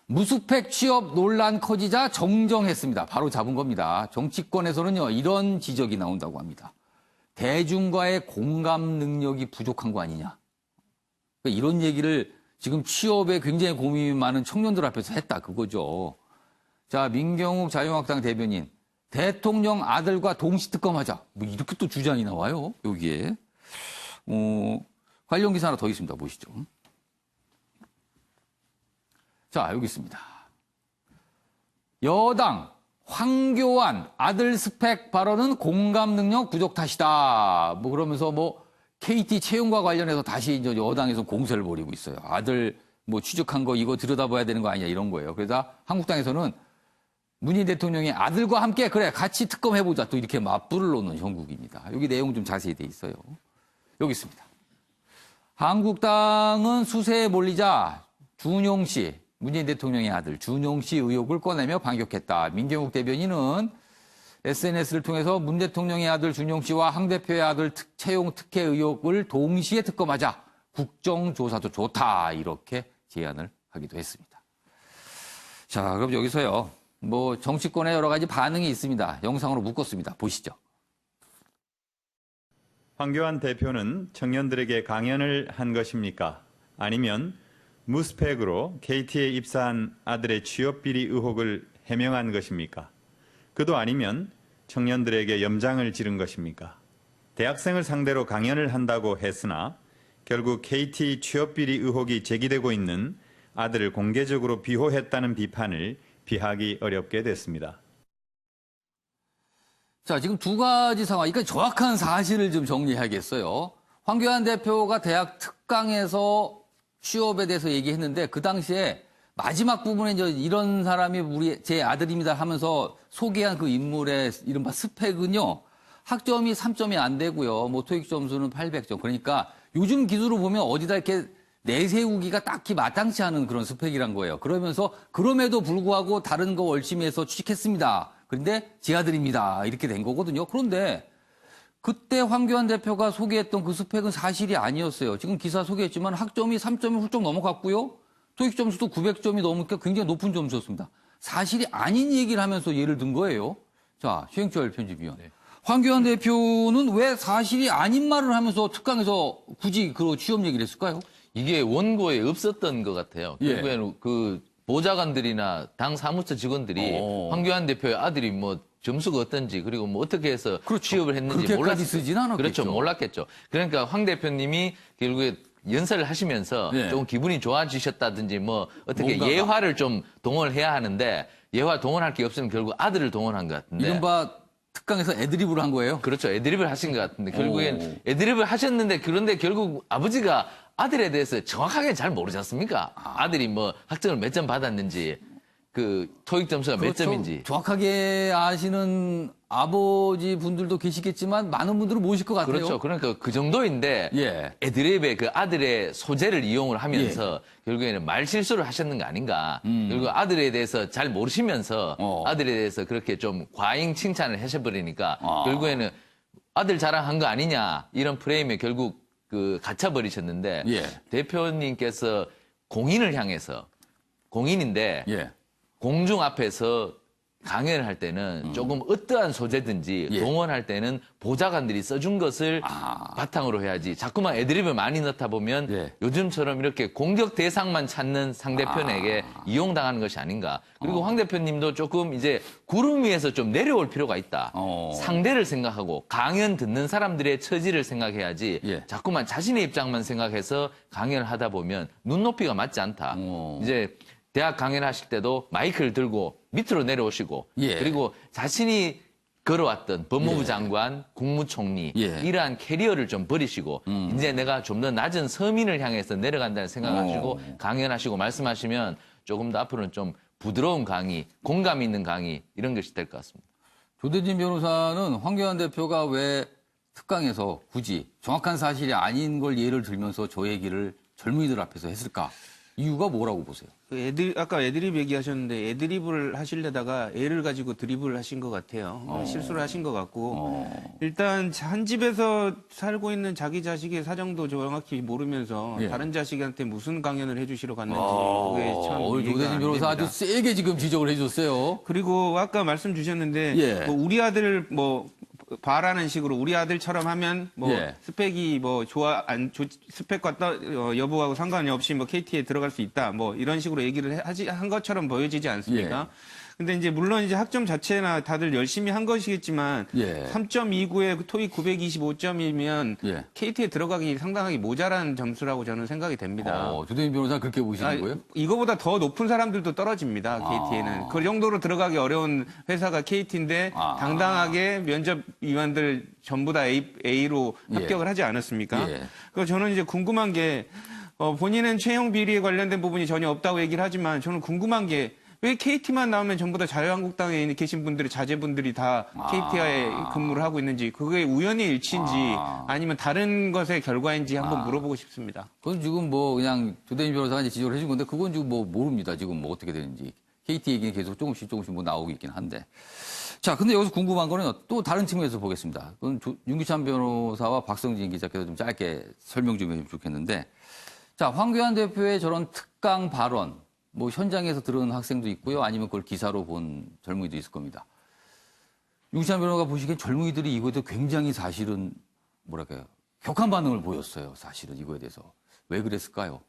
S1: 무스펙 취업 논란 커지자 정정했습니다. 바로 잡은 겁니다. 정치권에서는요, 이런 지적이 나온다고 합니다. 대중과의 공감 능력이 부족한 거 아니냐. 그러니까 이런 얘기를 지금 취업에 굉장히 고민이 많은 청년들 앞에서 했다. 그거죠. 자, 민경욱 자유한국당 대변인. 대통령 아들과 동시 특검하자. 뭐 이렇게 또 주장이 나와요. 여기에. 관련 기사 하나 더 있습니다. 보시죠. 자, 여기 있습니다. 여당 황교안 아들 스펙 발언은 공감 능력 부족 탓이다. 뭐 그러면서 뭐 KT 채용과 관련해서 다시 이제 여당에서 공세를 벌이고 있어요. 아들 뭐 취직한 거 이거 들여다봐야 되는 거 아니냐 이런 거예요. 그래서 한국당에서는 문재인 대통령의 아들과 함께 그래 같이 특검해보자 또 이렇게 맞불을 놓는 형국입니다. 여기 내용 좀 자세히 돼 있어요. 여기 있습니다. 한국당은 수세에 몰리자 준용 씨, 문재인 대통령의 아들 준용 씨 의혹을 꺼내며 반격했다. 민경욱 대변인은 SNS를 통해서 문 대통령의 아들 준용 씨와 황 대표의 아들 채용 특혜 의혹을 동시에 특검하자. 국정조사도 좋다. 이렇게 제안을 하기도 했습니다. 자, 그럼 여기서요. 뭐 정치권에 여러 가지 반응이 있습니다. 영상으로 묶었습니다. 보시죠.
S11: 황교안 대표는 청년들에게 강연을 한 것입니까? 아니면 무스펙으로 KT에 입사한 아들의 취업비리 의혹을 해명한 것입니까? 그도 아니면 청년들에게 염장을 지른 것입니까? 대학생을 상대로 강연을 한다고 했으나 결국 KT 취업비리 의혹이 제기되고 있는 아들을 공개적으로 비호했다는 비판을 피하기 어렵게 됐습니다.
S1: 자, 지금 두 가지 상황, 그러니까 정확한 사실을 좀 정리해야겠어요. 황교안 대표가 대학 특강에서 취업에 대해서 얘기했는데 그 당시에 마지막 부분에 이제 이런 사람이 제 아들입니다 하면서 소개한 그 인물의 이른바 스펙은요. 학점이 3점이 안 되고요. 뭐 토익 점수는 800점. 그러니까 요즘 기술로 보면 어디다 이렇게 내세우기가 딱히 마땅치 않은 그런 스펙이란 거예요. 그러면서 그럼에도 불구하고 다른 거 열심히 해서 취직했습니다. 그런데 제 아들입니다. 이렇게 된 거거든요. 그런데 그때 황교안 대표가 소개했던 그 스펙은 사실이 아니었어요. 지금 기사 소개했지만 학점이 3점이 훌쩍 넘어갔고요. 토익 점수도 900점이 넘으니까 굉장히 높은 점수였습니다. 사실이 아닌 얘기를 하면서 예를 든 거예요. 자, 최영철 편집위원. 네. 황교안 대표는 왜 사실이 아닌 말을 하면서 특강에서 굳이 그 취업 얘기를 했을까요?
S5: 이게 원고에 없었던 것 같아요.
S1: 예.
S5: 결국에는 그 보좌관들이나 당 사무처 직원들이 황교안 대표의 아들이 뭐 점수가 어떤지 그리고 뭐 어떻게 해서
S1: 그렇죠.
S5: 취업을 했는지
S1: 그렇게까지 쓰진 않았겠죠.
S5: 그렇죠. 몰랐겠죠. 그러니까 황 대표님이 결국에 연설을 하시면서
S1: 네.
S5: 조금 기분이 좋아지셨다든지 뭐 어떻게
S1: 뭔가가.
S5: 예화를 좀 동원을 해야 하는데 예화 동원할 게 없으면 결국 아들을 동원한 것 같은데.
S1: 이른바 특강에서 애드립으로 한 거예요?
S5: 그렇죠. 애드립을 하신 것 같은데 결국엔 애드립을 하셨는데 그런데 결국 아버지가 아들에 대해서 정확하게 잘 모르지 않습니까? 아들이 뭐 학점을 몇 점 받았는지 그 토익 점수가 몇
S1: 그렇죠.
S5: 점인지.
S1: 정확하게 아시는 아버지 분들도 계시겠지만 많은 분들은 모실 것 같아요.
S5: 그렇죠. 그러니까 그 정도인데
S1: 예.
S5: 애드립의 그 아들의 소재를 이용을 하면서 결국에는 말 실수를 하셨는 거 아닌가. 그리고 아들에 대해서 잘 모르시면서 아들에 대해서 그렇게 좀 과잉 칭찬을 하셔버리니까 결국에는 아들 자랑한 거 아니냐 이런 프레임에 결국 그 갇혀버리셨는데
S1: 예.
S5: 대표님께서 공인을 향해서 공인인데
S1: 예.
S5: 공중 앞에서 강연을 할 때는 조금 어떠한 소재든지
S1: 예.
S5: 동원할 때는 보좌관들이 써준 것을 바탕으로 해야지. 자꾸만 애드립을 많이 넣다 보면
S1: 예.
S5: 요즘처럼 이렇게 공격 대상만 찾는 상대편에게 이용당하는 것이 아닌가. 그리고 황 대표님도 조금 이제 구름 위에서 좀 내려올 필요가 있다. 상대를 생각하고 강연 듣는 사람들의 처지를 생각해야지.
S1: 예.
S5: 자꾸만 자신의 입장만 생각해서 강연을 하다 보면 눈높이가 맞지 않다. 이제 대학 강연하실 때도 마이크를 들고 밑으로 내려오시고
S1: 예.
S5: 그리고 자신이 걸어왔던 법무부
S1: 예.
S5: 장관, 국무총리
S1: 예.
S5: 이러한 캐리어를 좀 버리시고 이제 내가 좀 더 낮은 서민을 향해서 내려간다는 생각하시고 강연하시고 말씀하시면 조금 더 앞으로는 좀 부드러운 강의, 공감 있는 강의 이런 것이 될 것 같습니다.
S1: 조대진 변호사는 황교안 대표가 왜 특강에서 굳이 정확한 사실이 아닌 걸 예를 들면서 저 얘기를 젊은이들 앞에서 했을까? 이유가 뭐라고 보세요?
S12: 아까 애드립 얘기하셨는데 애드립을 하시려다가 애를 가지고 드립을 하신 것 같아요. 실수를 하신 것 같고 일단 한 집에서 살고 있는 자기 자식의 사정도 정확히 모르면서
S1: 예.
S12: 다른 자식한테 무슨 강연을 해주시러 갔는지 그게 참 이해가
S1: 조대진
S12: 안
S1: 변호사
S12: 됩니다.
S1: 아주 세게 지금 지적을 해줬어요.
S12: 그리고 아까 말씀 주셨는데
S1: 예.
S12: 뭐 우리 아들 뭐 바라는 식으로 우리 아들처럼 하면 뭐
S1: 예.
S12: 스펙이 뭐 스펙과 여부하고 상관이 없이 뭐 KT에 들어갈 수 있다 뭐 이런 식으로 얘기를 한 것처럼 보여지지 않습니까?
S1: 예.
S12: 근데 이제 물론 이제 학점 자체나 다들 열심히 한 것이겠지만
S1: 예.
S12: 3.29에 토익 925점이면
S1: 예.
S12: KT에 들어가기 상당히 모자란 점수라고 저는 생각이 됩니다.
S1: 조대인 변호사 그렇게 보시는 거예요?
S12: 이거보다 더 높은 사람들도 떨어집니다. KT에는. 그 정도로 들어가기 어려운 회사가 KT인데 당당하게 면접 위원들 전부 다 A로 합격을 하지 않았습니까?
S1: 예.
S12: 그래서 저는 이제 궁금한 게 본인은 채용 비리에 관련된 부분이 전혀 없다고 얘기를 하지만 저는 궁금한 게 왜 KT만 나오면 전부 다 자유한국당에 계신 분들이 자제분들이 다 KT에 근무를 하고 있는지 그게 우연의 일치인지 아니면 다른 것의 결과인지 한번 물어보고 싶습니다.
S1: 그건 지금 뭐 그냥 조대인 변호사가 이제 지적을 해준 건데 그건 지금 뭐 모릅니다. 지금 뭐 어떻게 되는지. KT 얘기는 계속 조금씩 뭐 나오고 있긴 한데. 자, 근데 여기서 궁금한 거는 또 다른 측면에서 보겠습니다. 그건 윤기찬 변호사와 박성진 기자께서 좀 짧게 설명 좀 해주면 좋겠는데. 자, 황교안 대표의 저런 특강 발언. 뭐 현장에서 들은 학생도 있고요. 아니면 그걸 기사로 본 젊은이도 있을 겁니다. 윤기찬 변호사가 보시기엔 젊은이들이 이거에 대해서 굉장히 사실은 뭐랄까요. 격한 반응을 보였어요. 사실은 이거에 대해서. 왜 그랬을까요?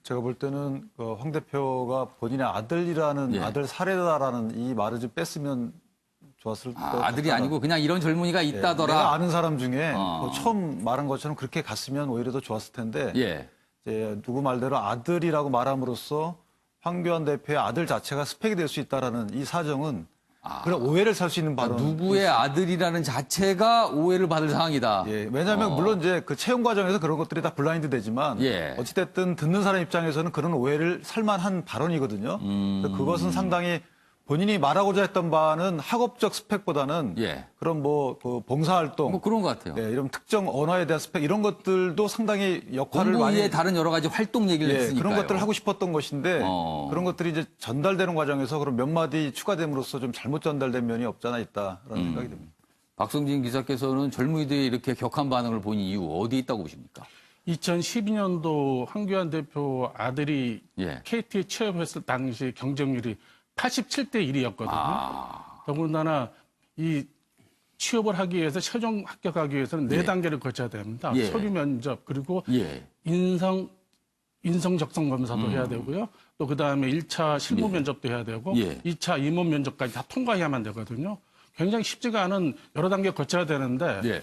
S7: 제가 볼 때는 황 대표가 본인의 아들이라는
S1: 예.
S7: 아들 사례다라는 이 말을 좀 뺐으면 좋았을 것 같아요.
S1: 아들이 아니고 그냥 이런 젊은이가 있다더라.
S7: 내가 아는 사람 중에 처음 말한 것처럼 그렇게 갔으면 오히려 더 좋았을 텐데
S1: 예.
S7: 이제 누구 말대로 아들이라고 말함으로써 황교안 대표의 아들 자체가 스펙이 될 수 있다라는 이 사정은 그런 오해를 살 수 있는 발언.
S1: 누구의 아들이라는 자체가 오해를 받을 상황이다.
S7: 예, 왜냐하면 물론 이제 그 채용 과정에서 그런 것들이 다 블라인드 되지만
S1: 예.
S7: 어찌됐든 듣는 사람 입장에서는 그런 오해를 살만한 발언이거든요. 그래서 그것은 상당히 본인이 말하고자 했던 바는 학업적 스펙보다는
S1: 예.
S7: 그런 그 봉사활동,
S1: 뭐 그런 것 같아요.
S7: 예, 이런 특정 언어에 대한 스펙 이런 것들도 상당히 역할을
S1: 공부
S7: 많이
S1: 이외에 다른 여러 가지 활동 얘기를
S7: 예,
S1: 했으니까요.
S7: 그런 것들을 하고 싶었던 것인데 그런 것들이 이제 전달되는 과정에서 그런 몇 마디 추가됨으로써 좀 잘못 전달된 면이 없잖아 있다라는 생각이 듭니다.
S1: 박성진 기자께서는 젊은이들이 이렇게 격한 반응을 본 이유 어디에 있다고 보십니까?
S4: 2012년도 황교안 대표 아들이
S1: 예.
S4: KT에 취업했을 당시 경쟁률이 87대 1이었거든요. 더군다나 이 취업을 하기 위해서 최종 합격하기 위해서는 네 단계를 거쳐야 됩니다.
S1: 예.
S4: 서류 면접 그리고
S1: 예.
S4: 인성 적성 검사도 해야 되고요. 또 그다음에 1차 실무 면접도 해야 되고
S1: 예.
S4: 2차 임원 면접까지 다 통과해야만 되거든요. 굉장히 쉽지가 않은 여러 단계 거쳐야 되는데
S1: 예.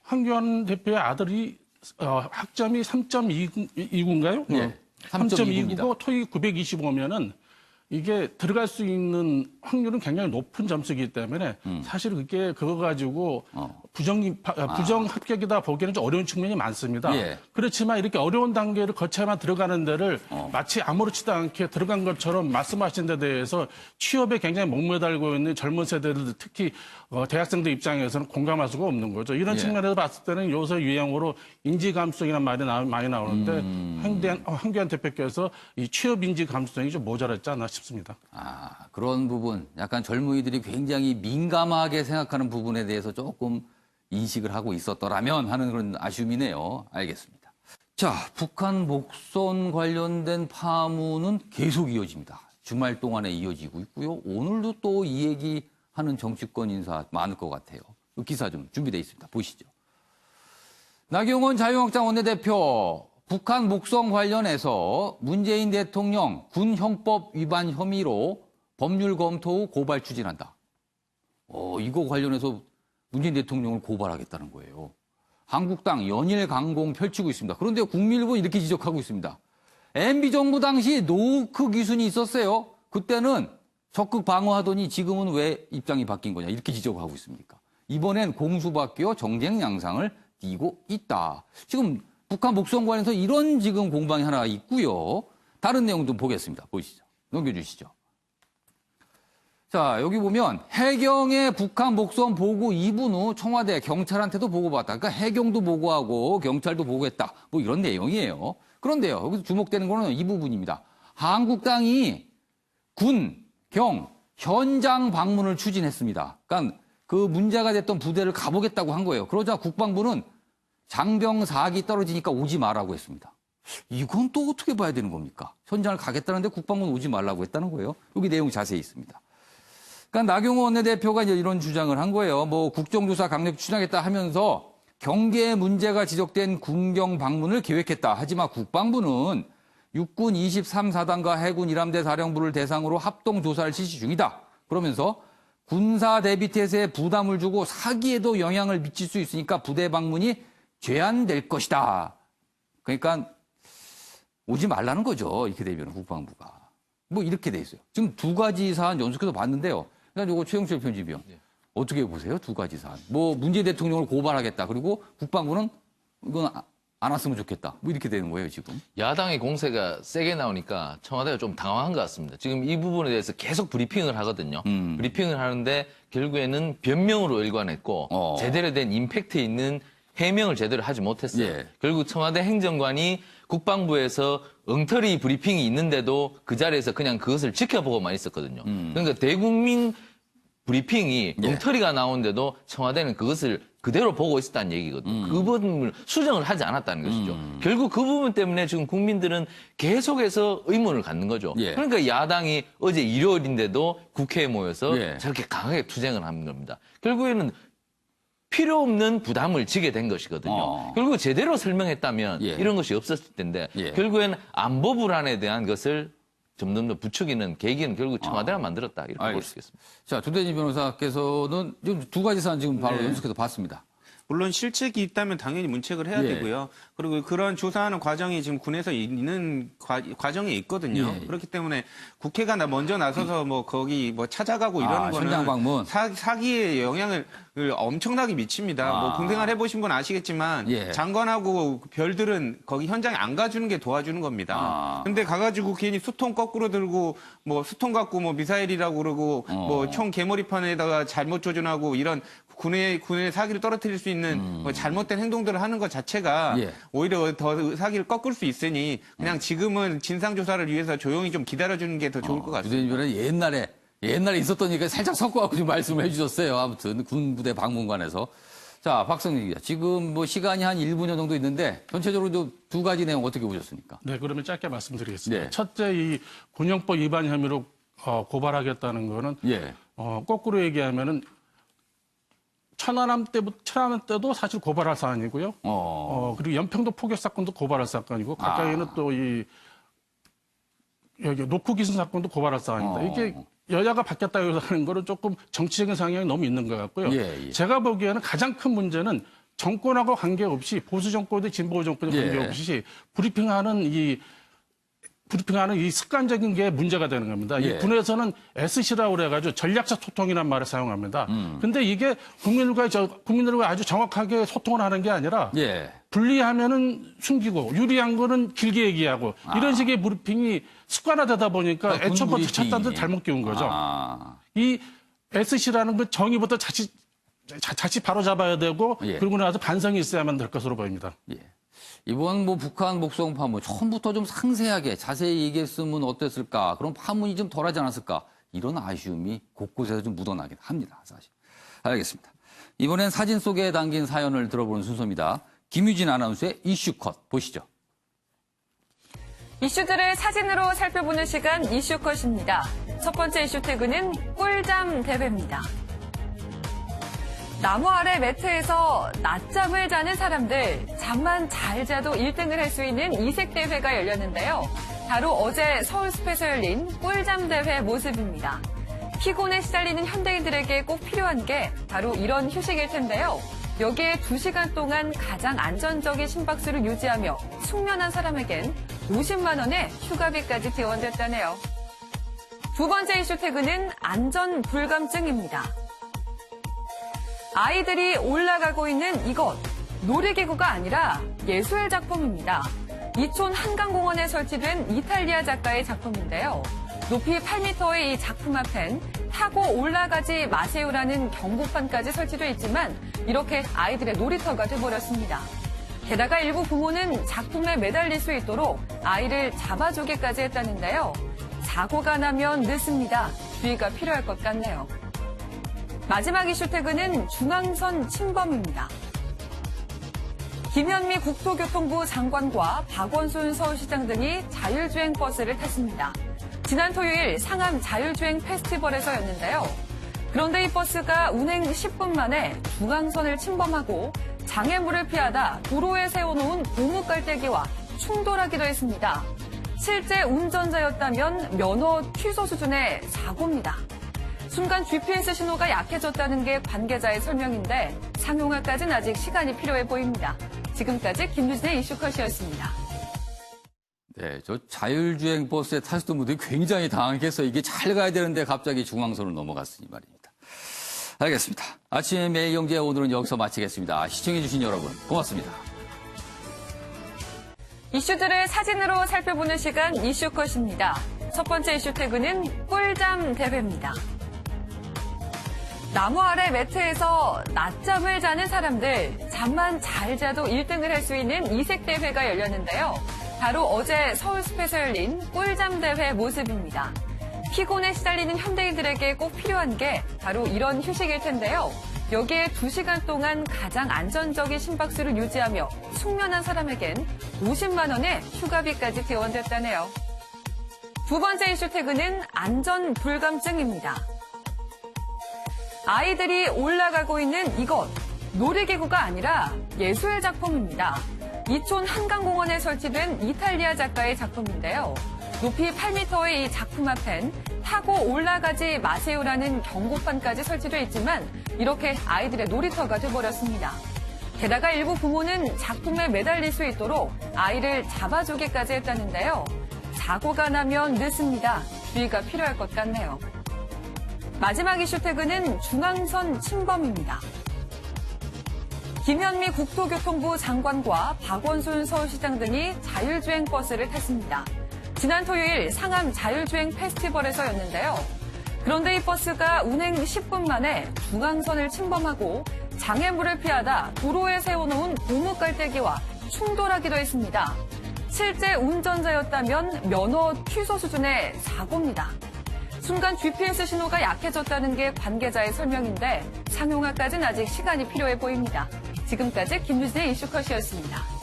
S4: 황교안 대표의 아들이 학점이 3.29인가요?
S1: 예.
S4: 3.29고 토익 925면은 이게 들어갈 수 있는 확률은 굉장히 높은 점수이기 때문에 사실 그거 가지고 부정 합격이다 보기에는 좀 어려운 측면이 많습니다.
S1: 예.
S4: 그렇지만 이렇게 어려운 단계를 거쳐야만 들어가는 데를 마치 아무렇지도 않게 들어간 것처럼 말씀하신 데 대해서 취업에 굉장히 목매달고 있는 젊은 세대들 특히 대학생들 입장에서는 공감할 수가 없는 거죠. 이런
S1: 예.
S4: 측면에서 봤을 때는 요새 유행어로 인지 감수성이라는 말이 많이 나오는데 황교안 대표께서 이 취업 인지 감수성이 좀 모자랐지 않나 싶습니다.
S1: 그런 부분, 약간 젊은이들이 굉장히 민감하게 생각하는 부분에 대해서 조금 인식을 하고 있었더라면 하는 그런 아쉬움이네요. 알겠습니다. 자, 북한 목선 관련된 파문은 계속 이어집니다. 주말 동안에 이어지고 있고요. 오늘도 또 이 얘기하는 정치권 인사 많을 것 같아요. 그 기사 좀 준비되어 있습니다. 보시죠. 나경원 자유한국당 원내대표 북한 목성 관련해서 문재인 대통령 군형법 위반 혐의로 법률 검토 후 고발 추진한다. 이거 관련해서 문재인 대통령을 고발하겠다는 거예요. 한국당 연일 강공 펼치고 있습니다. 그런데 국민일보 이렇게 지적하고 있습니다. MB정부 당시 노크 기순이 있었어요. 그때는 적극 방어하더니 지금은 왜 입장이 바뀐 거냐 이렇게 지적하고 있습니까? 이번엔 공수바뀌어 정쟁 양상을 띠고 있다. 지금 북한 목성 관련해서 이런 지금 공방이 하나 있고요. 다른 내용 좀 보겠습니다. 보시죠. 넘겨주시죠. 자, 여기 보면 해경의 북한 목성 보고 2분 후 청와대 경찰한테도 보고받았다. 그러니까 해경도 보고하고 경찰도 보고했다. 뭐 이런 내용이에요. 그런데요. 여기서 주목되는 거는 이 부분입니다. 한국당이 군, 경, 현장 방문을 추진했습니다. 그러니까 그 문제가 됐던 부대를 가보겠다고 한 거예요. 그러자 국방부는 장병 4기 떨어지니까 오지 마라고 했습니다. 이건 또 어떻게 봐야 되는 겁니까? 현장을 가겠다는데 국방부는 오지 말라고 했다는 거예요. 여기 내용 자세히 있습니다. 그러니까 나경원 원내대표가 이제 이런 주장을 한 거예요. 뭐 국정조사 강력 추진하겠다 하면서 경계에 문제가 지적된 군경 방문을 계획했다. 하지만 국방부는 육군 23사단과 해군 1함대 사령부를 대상으로 합동조사를 실시 중이다. 그러면서 군사 대비태세에 부담을 주고 사기에도 영향을 미칠 수 있으니까 부대 방문이 제한될 것이다. 그러니까 오지 말라는 거죠. 이렇게 되면 국방부가. 뭐 이렇게 돼 있어요. 지금 두 가지 사안 연속해서 봤는데요. 그러니까 이거 최영철 편집위원 어떻게 보세요? 두 가지 사안. 뭐 문재인 대통령을 고발하겠다. 그리고 국방부는 이건 안 왔으면 좋겠다. 뭐 이렇게 되는 거예요, 지금.
S5: 야당의 공세가 세게 나오니까 청와대가 좀 당황한 것 같습니다. 지금 이 부분에 대해서 계속 브리핑을 하거든요. 브리핑을 하는데 결국에는 변명으로 일관했고 제대로 된 임팩트 있는 해명을 제대로 하지 못했어요.
S1: 예.
S5: 결국 청와대 행정관이 국방부에서 엉터리 브리핑이 있는데도 그 자리에서 그냥 그것을 지켜보고만 있었거든요. 그러니까 대국민 브리핑이 엉터리가 나오는데도 청와대는 그것을 그대로 보고 있었다는 얘기거든요. 그 부분을 수정을 하지 않았다는 것이죠. 결국 그 부분 때문에 지금 국민들은 계속해서 의문을 갖는 거죠. 그러니까 야당이 어제 일요일인데도 국회에 모여서 저렇게 강하게 투쟁을 하는 겁니다. 결국에는 필요 없는 부담을 지게 된 것이거든요. 결국 제대로 설명했다면 이런 것이 없었을 텐데 결국에는 안보 불안에 대한 것을 점점 더 부추기는 계기는 결국 청와대가 만들었다. 이렇게 볼 수 있겠습니다.
S1: 자, 조대진 변호사께서는 지금 두 가지 사안 지금 바로 연속해서 봤습니다.
S12: 물론 실책이 있다면 당연히 문책을 해야 되고요. 그리고 그런 조사하는 과정이 지금 군에서 있는 과정이 있거든요. 그렇기 때문에 국회가 먼저 나서서 뭐 거기 뭐 찾아가고 이러는 거는
S1: 현장 방문.
S12: 사기에 영향을 엄청나게 미칩니다. 뭐 군생활 해보신 분 아시겠지만 장관하고 별들은 거기 현장에 안 가주는 게 도와주는 겁니다. 근데 가가지고 괜히 수통 거꾸로 들고 뭐 수통 갖고 뭐 미사일이라고 그러고 뭐 총 개머리판에다가 잘못 조준하고 이런 군의 사기를 떨어뜨릴 수 있는 뭐 잘못된 행동들을 하는 것 자체가 오히려 더 사기를 꺾을 수 있으니 그냥 지금은 진상조사를 위해서 조용히 좀 기다려주는 게 더 좋을 것 같습니다.
S1: 옛날에 있었던 얘기가 살짝 섞어갖고 좀 말씀을 해주셨어요. 아무튼 군부대 방문관에서. 자, 박성진 기자. 지금 뭐 시간이 한 1분여 정도 있는데 전체적으로 두 가지 내용 어떻게 보셨습니까?
S4: 네, 그러면 짧게 말씀드리겠습니다. 첫째, 이 군용법 위반 혐의로 고발하겠다는 거는 거꾸로 얘기하면은 천안함 때도 사실 고발할 사안이고요. 그리고 연평도 포격 사건도 고발할 사건이고 가까이는 또 여기 노크 기승 사건도 고발할 사안입니다. 이게 여야가 바뀌었다고 하는 거는 조금 정치적인 성향이 너무 있는 것 같고요. 제가 보기에는 가장 큰 문제는 정권하고 관계없이 보수 정권이든 진보 정권이 관계없이 브리핑하는 이 습관적인 게 문제가 되는 겁니다. 이 군에서는 SC라고 그래가지고 전략적 소통이라는 말을 사용합니다. 근데 이게 국민들과 아주 정확하게 소통을 하는 게 아니라 불리하면은 숨기고 유리한 거는 길게 얘기하고 이런 식의 브리핑이 습관화되다 보니까 애초부터 첫 단도 잘못 끼운 거죠. 이 SC라는 건 정의부터 자칫 바로 잡아야 되고 그러고 나서 반성이 있어야만 될 것으로 보입니다.
S1: 이번 뭐 북한 목성 파문 처음부터 좀 상세하게 자세히 얘기했으면 어땠을까? 그런 파문이 좀 덜하지 않았을까? 이런 아쉬움이 곳곳에서 좀 묻어나긴 합니다. 사실. 알겠습니다. 이번엔 사진 속에 담긴 사연을 들어보는 순서입니다. 김유진 아나운서의 이슈컷 보시죠.
S13: 이슈들을 사진으로 살펴보는 시간 이슈컷입니다. 첫 번째 이슈 태그는 꿀잠 대회입니다. 나무 아래 매트에서 낮잠을 자는 사람들, 잠만 잘 자도 1등을 할 수 있는 이색 대회가 열렸는데요. 바로 어제 서울숲에서 열린 꿀잠 대회 모습입니다. 피곤에 시달리는 현대인들에게 꼭 필요한 게 바로 이런 휴식일 텐데요. 여기에 2시간 동안 가장 안전적인 심박수를 유지하며 숙면한 사람에겐 50만 원의 휴가비까지 지원됐다네요. 두 번째 이슈 태그는 안전 불감증입니다. 아이들이 올라가고 있는 이것, 놀이기구가 아니라 예술 작품입니다. 이촌 한강공원에 설치된 이탈리아 작가의 작품인데요. 높이 8m의 이 작품 앞엔 타고 올라가지 마세요라는 경고판까지 설치되어 있지만 이렇게 아이들의 놀이터가 돼버렸습니다. 게다가 일부 부모는 작품에 매달릴 수 있도록 아이를 잡아주기까지 했다는데요. 사고가 나면 늦습니다. 주의가 필요할 것 같네요. 마지막 이슈 태그는 중앙선 침범입니다. 김현미 국토교통부 장관과 박원순 서울시장 등이 자율주행 버스를 탔습니다. 지난 토요일 상암 자율주행 페스티벌에서였는데요. 그런데 이 버스가 운행 10분 만에 중앙선을 침범하고 장애물을 피하다 도로에 세워놓은 고무 깔때기와 충돌하기도 했습니다. 실제 운전자였다면 면허 취소 수준의 사고입니다. 순간 GPS 신호가 약해졌다는 게 관계자의 설명인데 상용화까지는 아직 시간이 필요해 보입니다. 지금까지 김유진의 이슈컷이었습니다.
S1: 네, 저 자율주행 버스에 타셨던 분들이 굉장히 당황했어요. 이게 잘 가야 되는데 갑자기 중앙선으로 넘어갔으니 말입니다. 알겠습니다. 아침의 매일경제 오늘은 여기서 마치겠습니다. 시청해주신 여러분 고맙습니다.
S13: 이슈들을 사진으로 살펴보는 시간 이슈컷입니다. 첫 번째 이슈 태그는 꿀잠 대회입니다. 나무 아래 매트에서 낮잠을 자는 사람들, 잠만 잘 자도 1등을 할 수 있는 이색 대회가 열렸는데요. 바로 어제 서울숲에서 열린 꿀잠 대회 모습입니다. 피곤에 시달리는 현대인들에게 꼭 필요한 게 바로 이런 휴식일 텐데요. 여기에 2시간 동안 가장 안전적인 심박수를 유지하며 숙면한 사람에겐 50만 원의 휴가비까지 지원됐다네요. 두 번째 이슈 태그는 안전 불감증입니다. 아이들이 올라가고 있는 이것, 놀이기구가 아니라 예술 작품입니다. 이촌 한강공원에 설치된 이탈리아 작가의 작품인데요. 높이 8m의 이 작품 앞엔 타고 올라가지 마세요라는 경고판까지 설치되어 있지만 이렇게 아이들의 놀이터가 돼버렸습니다. 게다가 일부 부모는 작품에 매달릴 수 있도록 아이를 잡아주기까지 했다는데요. 사고가 나면 늦습니다. 주의가 필요할 것 같네요. 마지막 이슈 태그는 중앙선 침범입니다. 김현미 국토교통부 장관과 박원순 서울시장 등이 자율주행 버스를 탔습니다. 지난 토요일 상암 자율주행 페스티벌에서였는데요. 그런데 이 버스가 운행 10분 만에 중앙선을 침범하고 장애물을 피하다 도로에 세워놓은 고무 깔때기와 충돌하기도 했습니다. 실제 운전자였다면 면허 취소 수준의 사고입니다. 순간 GPS 신호가 약해졌다는 게 관계자의 설명인데 상용화까지는 아직 시간이 필요해 보입니다. 지금까지 김유진의 이슈컷이었습니다.